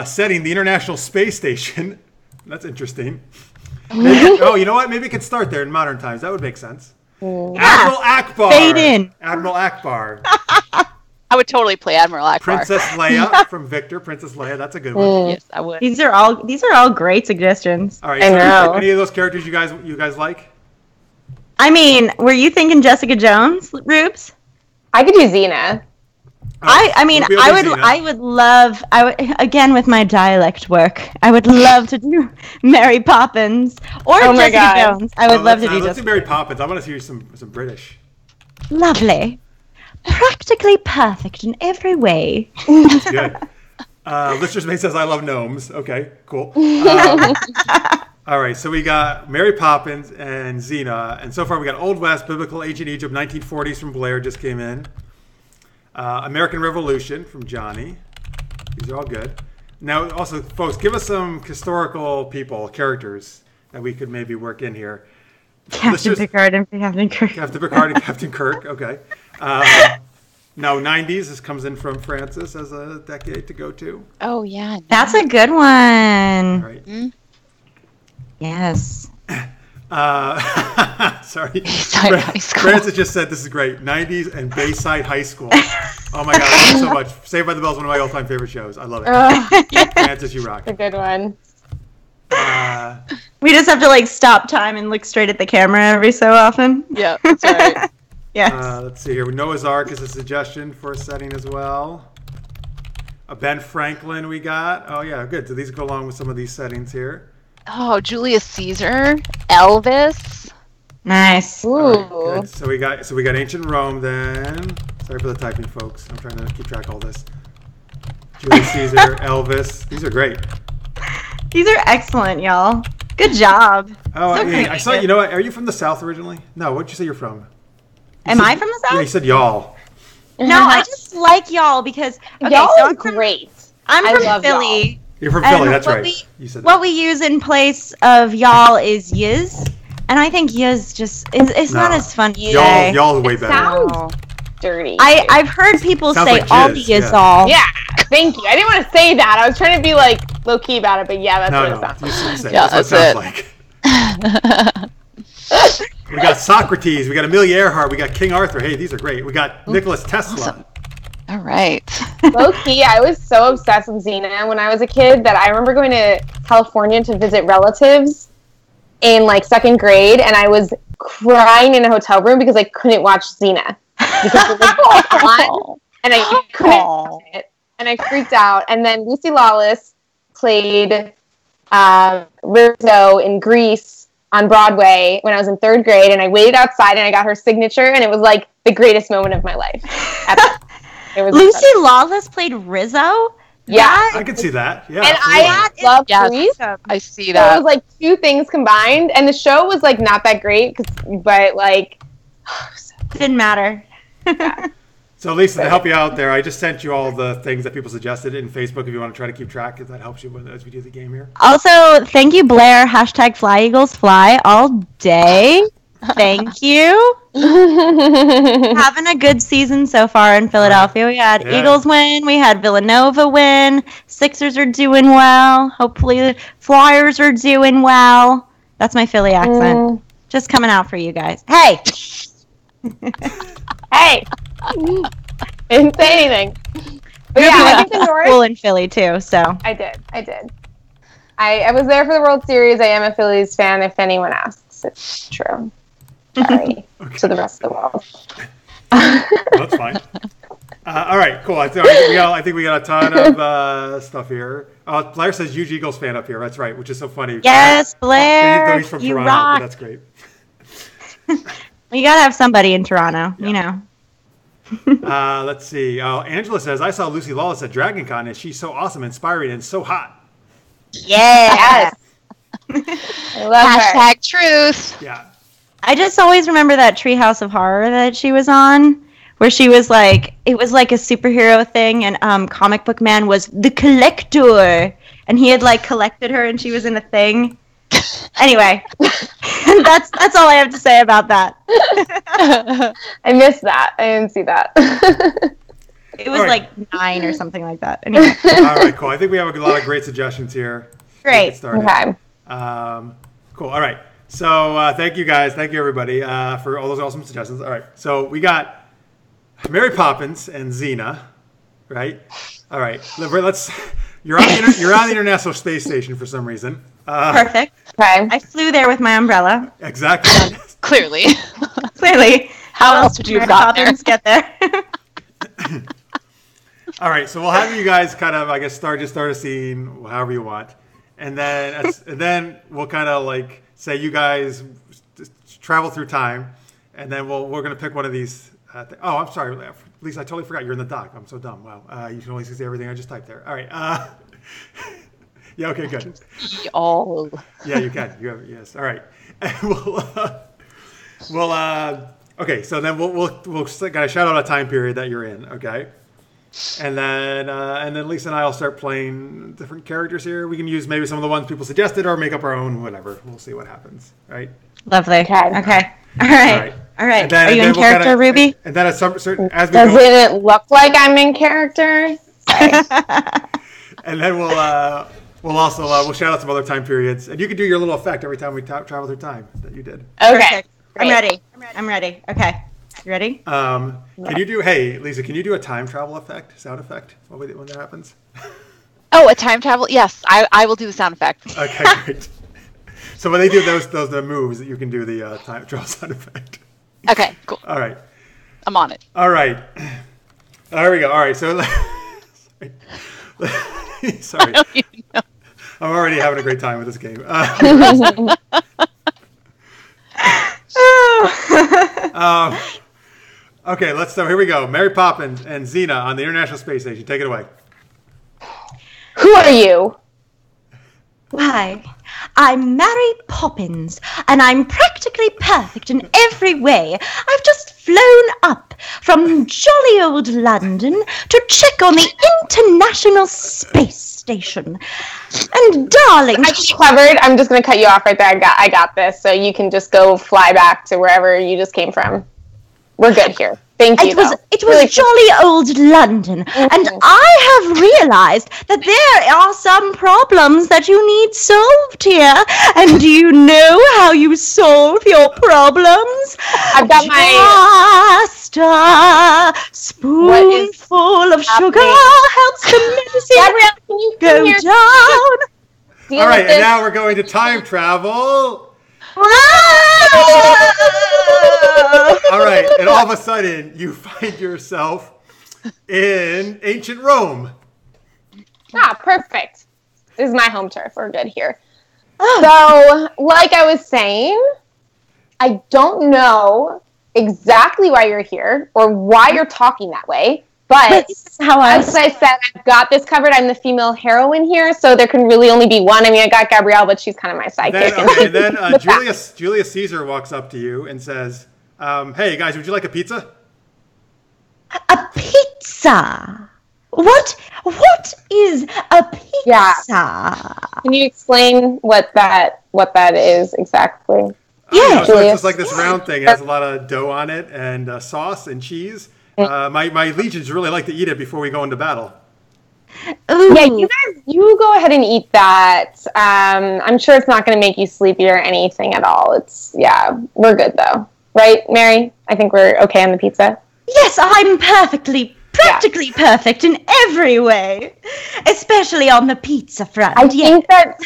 Setting, the International Space Station. That's interesting. Maybe, you know what? Maybe it could start there in modern times. That would make sense. Admiral Akbar. Fade in. Admiral Akbar. I would totally play Admiral Akbar. Princess Leia from Victor. Princess Leia. That's a good one. Yes, I would. These are all great suggestions. All right. I know. Any of those characters you guys like? I mean, were you thinking Jessica Jones, Rubes? I could do Xena. I would love, again with my dialect work, I would love to do Mary Poppins or Jessica Jones. I would love to do Let's do Mary Poppins. I want to hear some British. Lovely. Practically perfect in every way. That's good. Lister's Mate says, I love gnomes. Okay, cool. All right, so we got Mary Poppins and Xena. And so far we got Old West, Biblical, Ancient Egypt, 1940s from Blair just came in. American Revolution from Johnny. These are all good. Now, also, folks, give us some historical characters that we could maybe work in here. Captain Picard and Captain Kirk. Captain Picard and Captain Kirk, okay. Now, 90s, this comes in from Francis as a decade to go to. Oh, yeah. That's a good one. All right. Mm-hmm. Yes. Sorry. Bayside High School. Francis just said this is great. 90s and Bayside High School. Oh my God, I love it so much. Saved by the Bell is one of my all-time favorite shows. I love it. Francis, you rock. A good one. We just have to stop time and look straight at the camera every so often. Yeah, that's right. Yes. Let's see here. Noah's Ark is a suggestion for a setting as well. Ben Franklin we got. Oh yeah, good. So these go along with some of these settings here. Oh, Julius Caesar, Elvis. Nice. Ooh. Good. So we got ancient Rome then. Sorry for the typing, folks. I'm trying to keep track of all this. Julius Caesar, Elvis. These are great. These are excellent, y'all. Good job. Oh, So I saw. You know what? Are you from the South originally? No. What'd you say you're from? Am I from the South? Yeah, you said y'all. No, I just like y'all because Y'all so are I'm from, great. I'm I from love Philly. y'all. You're from And Philly. That's what right. You said What that. we use in place of y'all is yiz, and I think yiz just it's not No. as fun to say. Y'all are way better. Sounds dirty. I've heard people Sounds say like all jizz, yiz yeah. all. Yeah, thank you. I didn't want to say that. I was trying to be low key about it, but yeah, that's what it sounds like. You say, Yeah, that's what it sounds like. We got Socrates. We got Amelia Earhart. We got King Arthur. Hey, these are great. We got Nicholas Tesla. Awesome. All right. Low key, I was so obsessed with Xena when I was a kid that I remember going to California to visit relatives in second grade, and I was crying in a hotel room because I couldn't watch Xena because it was on, and I couldn't watch it, and I freaked out. And then Lucy Lawless played Rizzo in Grease on Broadway when I was in third grade, and I waited outside and I got her signature, and it was the greatest moment of my life. It was Lucy incredible. Lawless played Rizzo. Yeah. I can see that. Yeah. And absolutely. I love Yes. Grease. I see So it that. was two things combined, and the show was not that great, but Didn't matter. So Lisa, to help you out there, I just sent you all the things that people suggested in Facebook if you want to try to keep track, if that helps you as we do the game here. Also, thank you, Blair. # Fly Eagles Fly all day. Thank you. Having a good season so far in Philadelphia. We had Eagles win. We had Villanova win. Sixers are doing well. Hopefully the Flyers are doing well. That's my Philly accent. Just coming out for you guys. Hey! hey, didn't say anything. But yeah, I think the North. Cool in Philly too, so. I did. I was there for the World Series. I am a Phillies fan, if anyone asks. It's true. Sorry to the rest of the world. That's fine. All right, cool. I think we got a ton of stuff here. Blair says huge Eagles fan up here. That's right, which is so funny. Yes, Blair, He's from you Toronto, rock. but that's great. You gotta have somebody in Toronto, you know. Let's see. Angela says, I saw Lucy Lawless at Dragon Con, and she's so awesome, inspiring, and so hot. Yeah. I love her. # truth. Yeah. I just always remember that Treehouse of Horror that she was on, where she was it was like a superhero thing, and Comic Book Man was the collector, and he had collected her, and she was in a thing. Anyway, that's all I have to say about that. I missed that. I didn't see that. It was like 9 or something like that. Anyway. All right, cool. I think we have a lot of great suggestions here. Great. Okay. Cool. All right. So thank you guys. Thank you everybody for all those awesome suggestions. All right. So we got Mary Poppins and Xena, right? All right. Let's. You're on the International Space Station for some reason. Perfect. Okay. I flew there with my umbrella. Exactly. Clearly. Clearly. How else would you Mary have gotten Poppins get there? All right. So we'll have you guys kind of, I guess, start a scene however you want, and then we'll kind of like say you guys travel through time, and then we're gonna pick one of these. Oh, I'm sorry, Lisa. I totally forgot you're in the dock. I'm so dumb. Wow. You can only see everything I just typed there. All right. Yeah. Okay. Good. All. Yeah, you can. You have yes. All right. And okay. So then we'll kind of shout out a time period that you're in. Okay. And then Lisa and I will start playing different characters here. We can use maybe some of the ones people suggested or make up our own. Whatever. We'll see what happens. Right. Lovely. Okay. All right. And Are you in character, Ruby? And then at some certain as we Doesn't go, it look like I'm in character? and then we'll shout out some other time periods, and you can do your little effect every time we travel through time that you did. Okay. I'm ready. Okay. You ready? Can you do? Hey, Lisa, can you do a time travel effect, sound effect when that happens? Oh, a time travel? Yes, I will do the sound effect. Okay, great. So when they do the moves, that you can do the time travel sound effect. Okay, cool. All right. I'm on it. All right. There we go. All right. So, sorry. I don't even know. I'm already having a great time with this game. Okay, let's start. Here we go. Mary Poppins and Xena on the International Space Station. Take it away. Who are you? Why, I'm Mary Poppins, and I'm practically perfect in every way. I've just flown up from jolly old London to check on the International Space Station. And darling, I just covered. I'm just going to cut you off right there. I got this. So you can just go fly back to wherever you just came from. We're good here. Thank you. It was really jolly old London, and I have realized that there are some problems that you need solved here. And do you know how you solve your problems? I've got Just a spoonful of sugar helps the medicine go down. All right, and now we're going to time travel. All right, and all of a sudden, you find yourself in ancient Rome. Perfect. This is my home turf. We're good here. So, like I was saying, I don't know exactly why you're here or why you're talking that way, but as I said, I've got this covered. I'm the female heroine here, so there can really only be one. I mean, I got Gabrielle, but she's kind of my sidekick. Then Julius Caesar walks up to you and says, hey, guys, would you like a pizza? A pizza? What is a pizza? Yeah. Can you explain what that is exactly? Yeah, so it's just like this round thing. It has a lot of dough on it and sauce and cheese. My legions really like to eat it before we go into battle. Ooh. Yeah, you go ahead and eat that. I'm sure it's not going to make you sleepy or anything at all. We're good though. Right, Mary? I think we're okay on the pizza. Yes, I'm practically perfect in every way, especially on the pizza front. I think that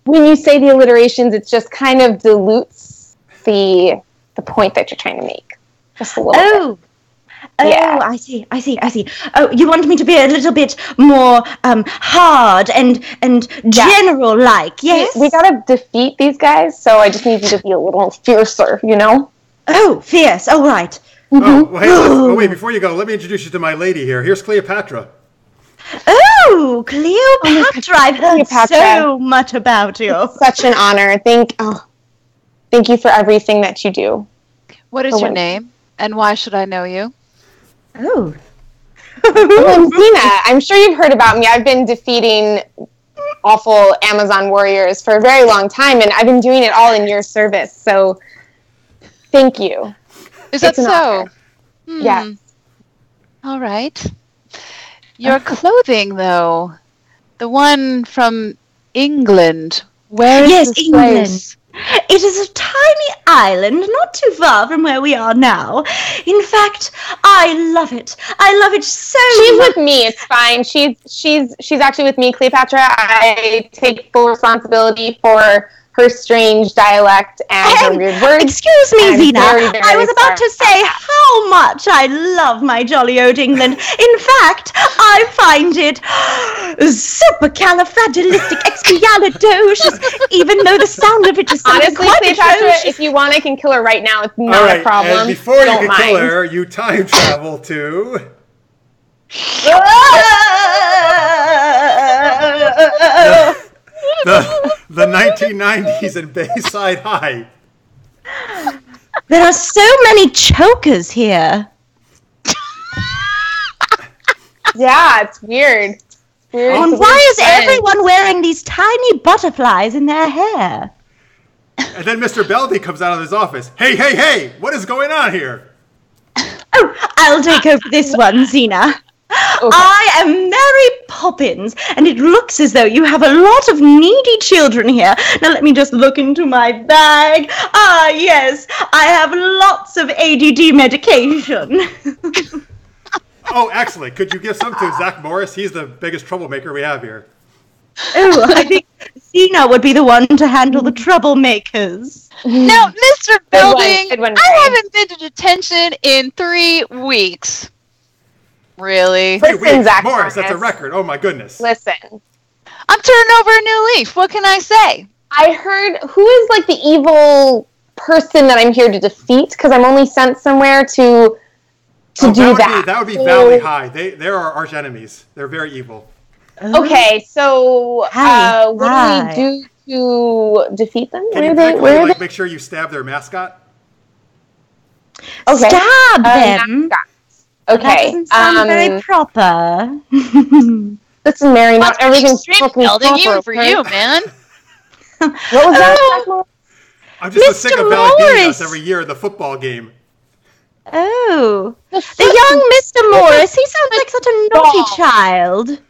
when you say the alliterations, it just kind of dilutes the point that you're trying to make. Just a little bit. Yeah. I see. Oh, you want me to be a little bit more hard and general-like, yes? We gotta defeat these guys, so I just need you to be a little fiercer, you know? Oh, fierce. Oh, right. Wait, before you go, let me introduce you to my lady here. Here's Cleopatra. Oh, Cleopatra. I've heard so much about you. It's such an honor. Thank you for everything that you do. What is your name, and why should I know you? Oh. I'm Xena. I'm sure you've heard about me. I've been defeating awful Amazon warriors for a very long time, and I've been doing it all in your service. So, thank you. Is that so? Yes. All right. Your clothing, though, the one from England. Where is this England. place? It is a tiny island, not too far from where we are now. In fact, I love it. I love it so She's much. with me. It's fine. She's actually with me, Cleopatra. I take full responsibility for her strange dialect and her weird words. Excuse me, I'm Xena. very, very I was about to sorry. say how much I love my jolly old England. In fact, I find it supercalifragilisticexpialidocious, even though the sound of it just sounds Honestly, quite Cleopatra, atrocious. if you want, I can kill her right now. It's All not right, a problem. and before you Don't can mind. kill her, you time travel to the 1990s in Bayside High. There are so many chokers here. Yeah, it's weird. Weird. And It's a why weird is trend. everyone wearing these tiny butterflies in their hair? And then Mr. Beldy comes out of his office. Hey, hey, hey! What is going on here? Oh, I'll take over this one, Xena. Okay. I am Mary Poppins, and it looks as though you have a lot of needy children here. Now let me just look into my bag. Ah, yes, I have lots of ADD medication. Oh, excellent. Could you give some to Zach Morris? He's the biggest troublemaker we have here. Oh, I think Xena would be the one to handle the troublemakers. Now, Mr. Belding, Good one, I Mary. haven't been to detention in 3 weeks. Really? Listen, Wait, Zach Morris, that's a Morris. record. Oh, my goodness. Listen, I'm turning over a new leaf. What can I say? I heard who is like the evil person that I'm here to defeat because I'm only sent somewhere to do that. That would be Valley High. They're our arch enemies. They're very evil. Okay, so Hi. what do we do to defeat them? Can you Where quickly, are they? make sure you stab their mascot? Okay. Stab them. mascot. That Okay. doesn't sound very proper. Listen, Mary, not That's everything's extreme fucking Belding, proper, even for okay? you, man. What was that? I'm just Mr. sick of validating Morris. us every year in the football game. Oh, the young Mr. Morris. He sounds like such a naughty child.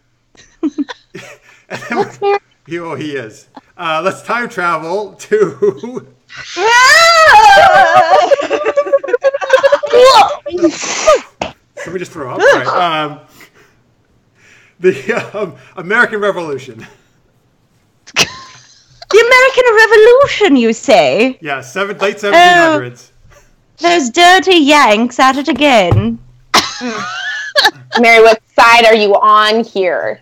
What's Mary? Oh, he is. Let's time travel to... Let me just throw up. All right. The American Revolution. The American Revolution, you say? Yeah, late 1700s. Those dirty Yanks at it again. Mary, what side are you on here?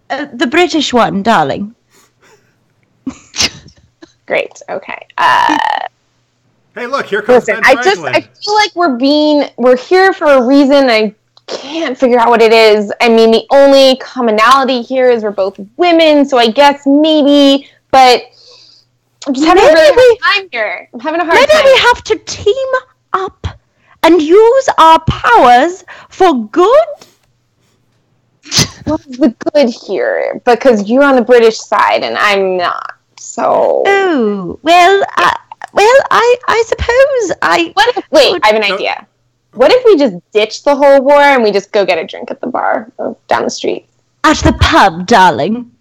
The British one, darling. Great. Okay. Hey, look, here comes Listen, Ben I Franklin. feel like we're here for a reason. I can't figure out what it is. I mean, the only commonality here is we're both women, so I guess maybe, but I'm just having a really hard time here. I'm having a hard Maybe time. we have to team up and use our powers for good? What's the good here? Because you're on the British side and I'm not. So Oh, well, I suppose I... what if, wait, I have an idea. What if we just ditch the whole war and we just go get a drink at the bar down the street? At the pub, darling.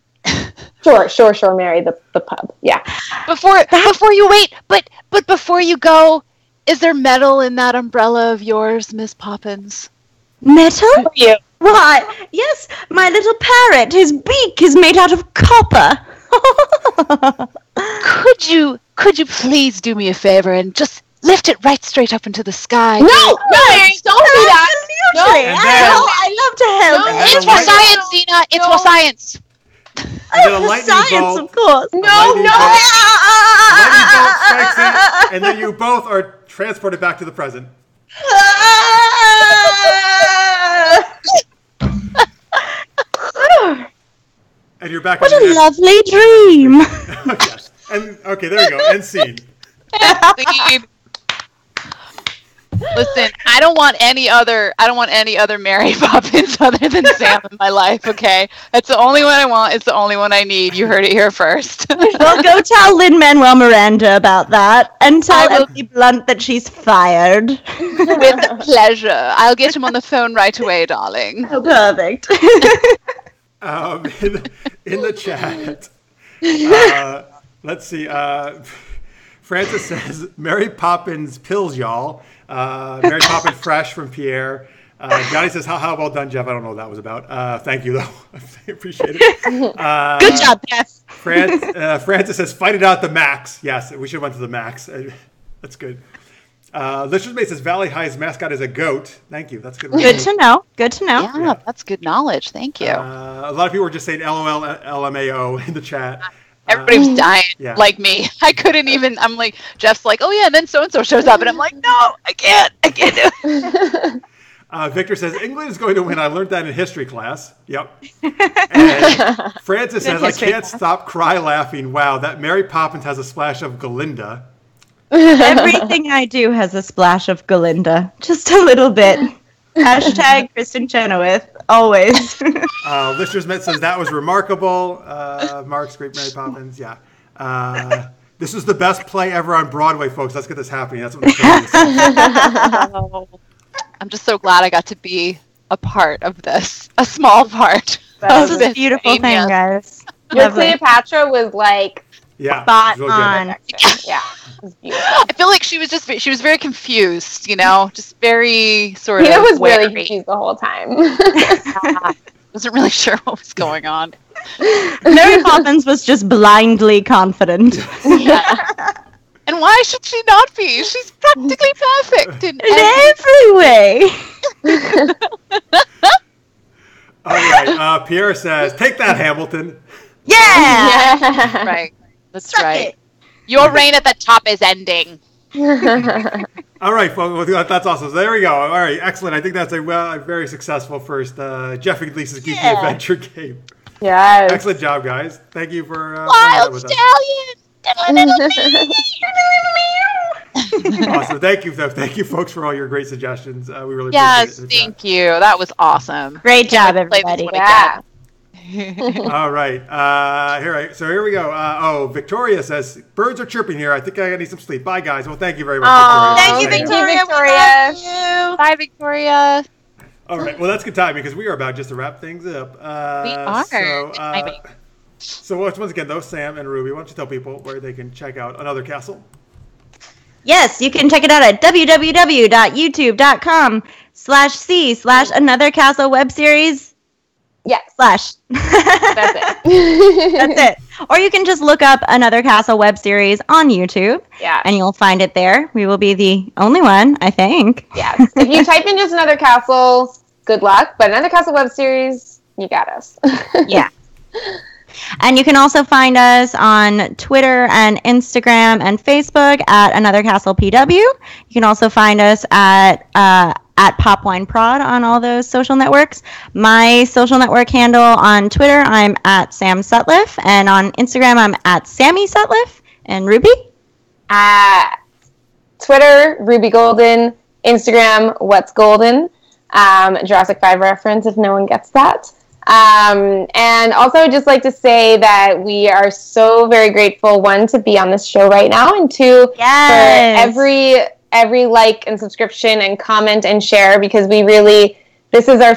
Sure, Mary, the pub. Yeah. Before you wait, but before you go, is there metal in that umbrella of yours, Miss Poppins? Metal? Who are you? Why, yes, my little parrot. His beak is made out of copper. Could you please do me a favor and just lift it right straight up into the sky? No, Mary, don't do that. Absolutely. And I love to help. No, It's And for then science, Xena. It's for science. And then a For lightning science, bolt. of course. A lightning bolt strikes No. it, and then you both are transported back to the present. And you're back What in a the lovely dream. yes. And okay, there you go. End scene. Listen, I don't want any other Mary Poppins other than Sam in my life, okay? That's the only one I want. It's the only one I need. You heard it here first. Well, go tell Lin-Manuel Miranda about that, and tell Emily Blunt that she's fired. With pleasure. I'll get him on the phone right away, darling. Oh, perfect. In the chat, let's see. Francis says, Mary Poppins pills, y'all. Mary Poppins fresh from Pierre. Johnny says, how well done, Jeff. I don't know what that was about. Thank you, though. I appreciate it. Good job, Jeff. Francis says, fight it out the max. Yes, we should have went to the max. That's good. Lister's Mate says, Valley High's mascot is a goat. Thank you. That's good. Good to know. Good to know. Yeah, that's good knowledge. Thank you. A lot of people were just saying LOL, LMAO in the chat. Everybody was dying, like me. I couldn't even. I'm like, Jeff's like, oh yeah, and then so and so shows up, and I'm like, no, I can't do it. Victor says England is going to win. I learned that in history class. Yep. And Francis says I can't stop cry laughing. Wow, that Mary Poppins has a splash of Galinda. Everything I do has a splash of Galinda, just a little bit. Hashtag Kristen Chenoweth, always. Lister's Met says that was remarkable. Mark's great Mary Poppins, yeah. This was the best play ever on Broadway, folks. Let's get this happening. That's what I'm saying. I'm just so glad I got to be a part of this, a small part. This is a beautiful thing, guys. Your Cleopatra was like spot on. Yeah, it was beautiful. I feel like she was very confused, just very sort of. Tina was really confused the whole time. Wasn't really sure what was going on. Mary Poppins was just blindly confident. Yeah. And why should she not be? She's practically perfect in every way. All right. Pierre says, take that, Hamilton. Yeah. Right. That's right. Your reign at the top is ending. All right, folks. That's awesome. So there we go. All right. Excellent. I think that's a very successful first Jeff and Lisa's Geeky Adventure game. Yes. Excellent job, guys. Thank you for Wild Stallion. Awesome. Thank you, folks, for all your great suggestions. We really appreciate it. Yes, thank you. That was awesome. Great job, everybody. Yeah. All right. Here we go. Victoria says, birds are chirping here. I think I need some sleep. Bye, guys. Well, thank you very much, Thank you, Victoria. Bye, Victoria. All right. Well, that's good time because we are about just to wrap things up. We are. So once again, though, Sam and Ruby, why don't you tell people where they can check out Another Castle? Yes, you can check it out at www.youtube.com/c/Another Castle web series. Yes. That's it. That's it. Or you can just look up Another Castle web series on YouTube. Yeah. And you'll find it there. We will be the only one, I think. Yes. If you type in just Another Castle, good luck. But Another Castle web series, you got us. Yeah. And you can also find us on Twitter and Instagram and Facebook at Another Castle PW. You can also find us at PopWineProd on all those social networks. My social network handle on Twitter, I'm at Sam Sutliff, and on Instagram, I'm at Sammy Sutliff. And Ruby? Twitter, Ruby Goldin. Instagram, What's Goldin. Jurassic 5 reference if no one gets that. And also just like to say that we are so very grateful, one, to be on this show right now, and two, for every like and subscription and comment and share, because we really, this is our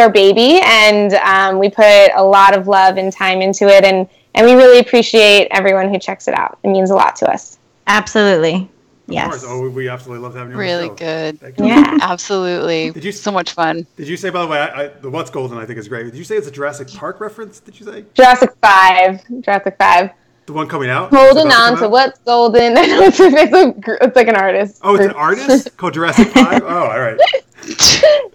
baby, and we put a lot of love and time into it, and we really appreciate everyone who checks it out. It means a lot to us. Absolutely. Yes. Of course. Oh, we absolutely love having you really on the show. Good. Yeah, absolutely. So much fun. Did you say, by the way, the What's Golden I think is great. Did you say it's a Jurassic Park reference? Did you say? Jurassic 5. The one coming out? Holding on to What's Golden. I know it's like an artist. Oh, it's an artist called Jurassic 5? Oh, all right.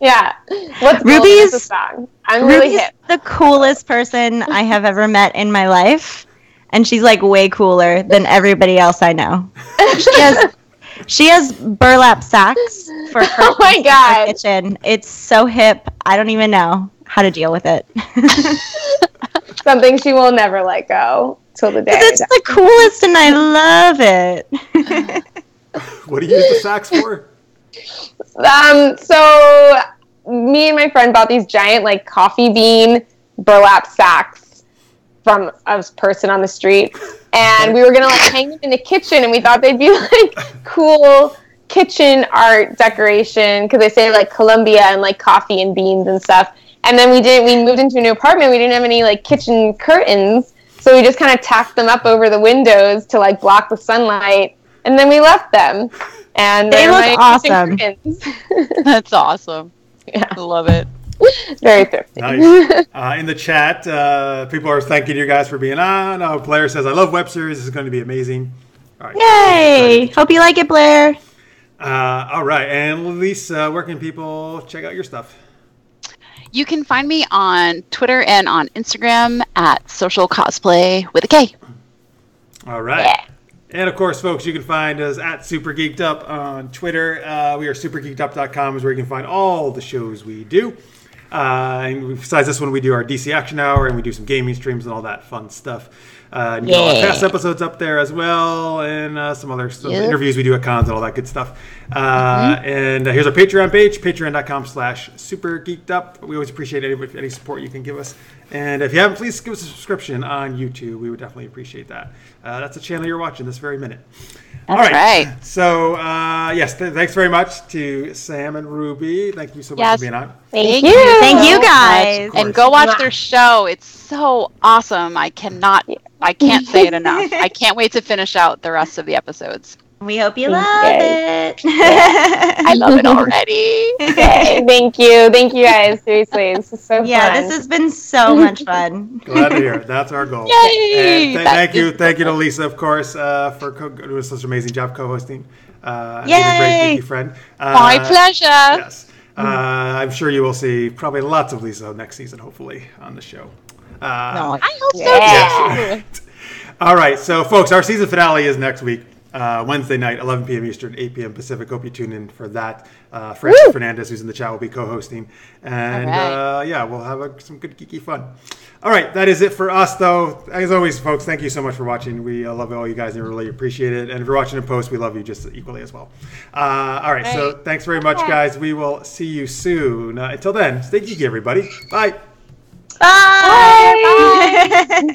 Yeah. What's Golden is a song. I'm really hip. The coolest person I have ever met in my life. And she's like way cooler than everybody else I know. She has burlap sacks for oh my God. kitchen. It's so hip. I don't even know how to deal with it. Something she will never let go till the day. It's the coolest, and I love it. What do you use the sacks for? So me and my friend bought these giant like coffee bean burlap sacks from a person on the street, and we were gonna like hang them in the kitchen, and we thought they'd be like cool kitchen art decoration because they say like Colombia and like coffee and beans and stuff. And then we moved into a new apartment. We didn't have any like kitchen curtains, so we just kind of tacked them up over the windows to like block the sunlight, and then we left them. And They look my awesome. kitchen curtains. That's awesome. Yeah. I love it. Very thrifty. Nice. In the chat, people are thanking you guys for being on. Blair says, I love web series. This is going to be amazing. All right. Yay! Hope you like it, Blair. All right. And Lisa, where can people check out your stuff? You can find me on Twitter and on Instagram at Social Cosplay with a K. All right. Yeah. And of course, folks, you can find us at Super Geeked Up on Twitter. We are supergeekedup.com is where you can find all the shows we do. And besides this one, we do our DC Action Hour, and we do some gaming streams and all that fun stuff. And you get all the past episodes up there as well, and some other interviews we do at cons and all that good stuff. And here's our Patreon page, patreon.com/supergeekedup. We always appreciate any support you can give us. And if you haven't, please give us a subscription on YouTube. We would definitely appreciate that. That's the channel you're watching this very minute. All right. So, yes, thanks very much to Sam and Ruby. Thank you so much for being on. Thank you. Thank you guys. And go watch their show. It's so awesome. I can't say it enough. I can't wait to finish out the rest of the episodes. We hope you love it. I love it already. Thank you. Thank you guys. Seriously, this is so fun. Yeah, this has been so much fun. Glad to hear it. That's our goal. Yay! And thank you to Lisa, of course, for doing such an amazing job co-hosting. Yay! Being a great geeky friend. My pleasure. Yes. I'm sure you will see probably lots of Lisa next season, hopefully, on the show. I hope so too. Yes. All right, so folks, our season finale is next week. Wednesday night, 11 p.m. Eastern, 8 p.m. Pacific. Hope you tune in for that. Francis Fernandez, who's in the chat, will be co-hosting. And we'll have some good geeky fun. All right, that is it for us, though. As always, folks, thank you so much for watching. We love all you guys and really appreciate it. And if you're watching in post, we love you just equally as well. All right, so thanks very much, guys. We will see you soon. Until then, stay geeky, everybody. Bye. Bye.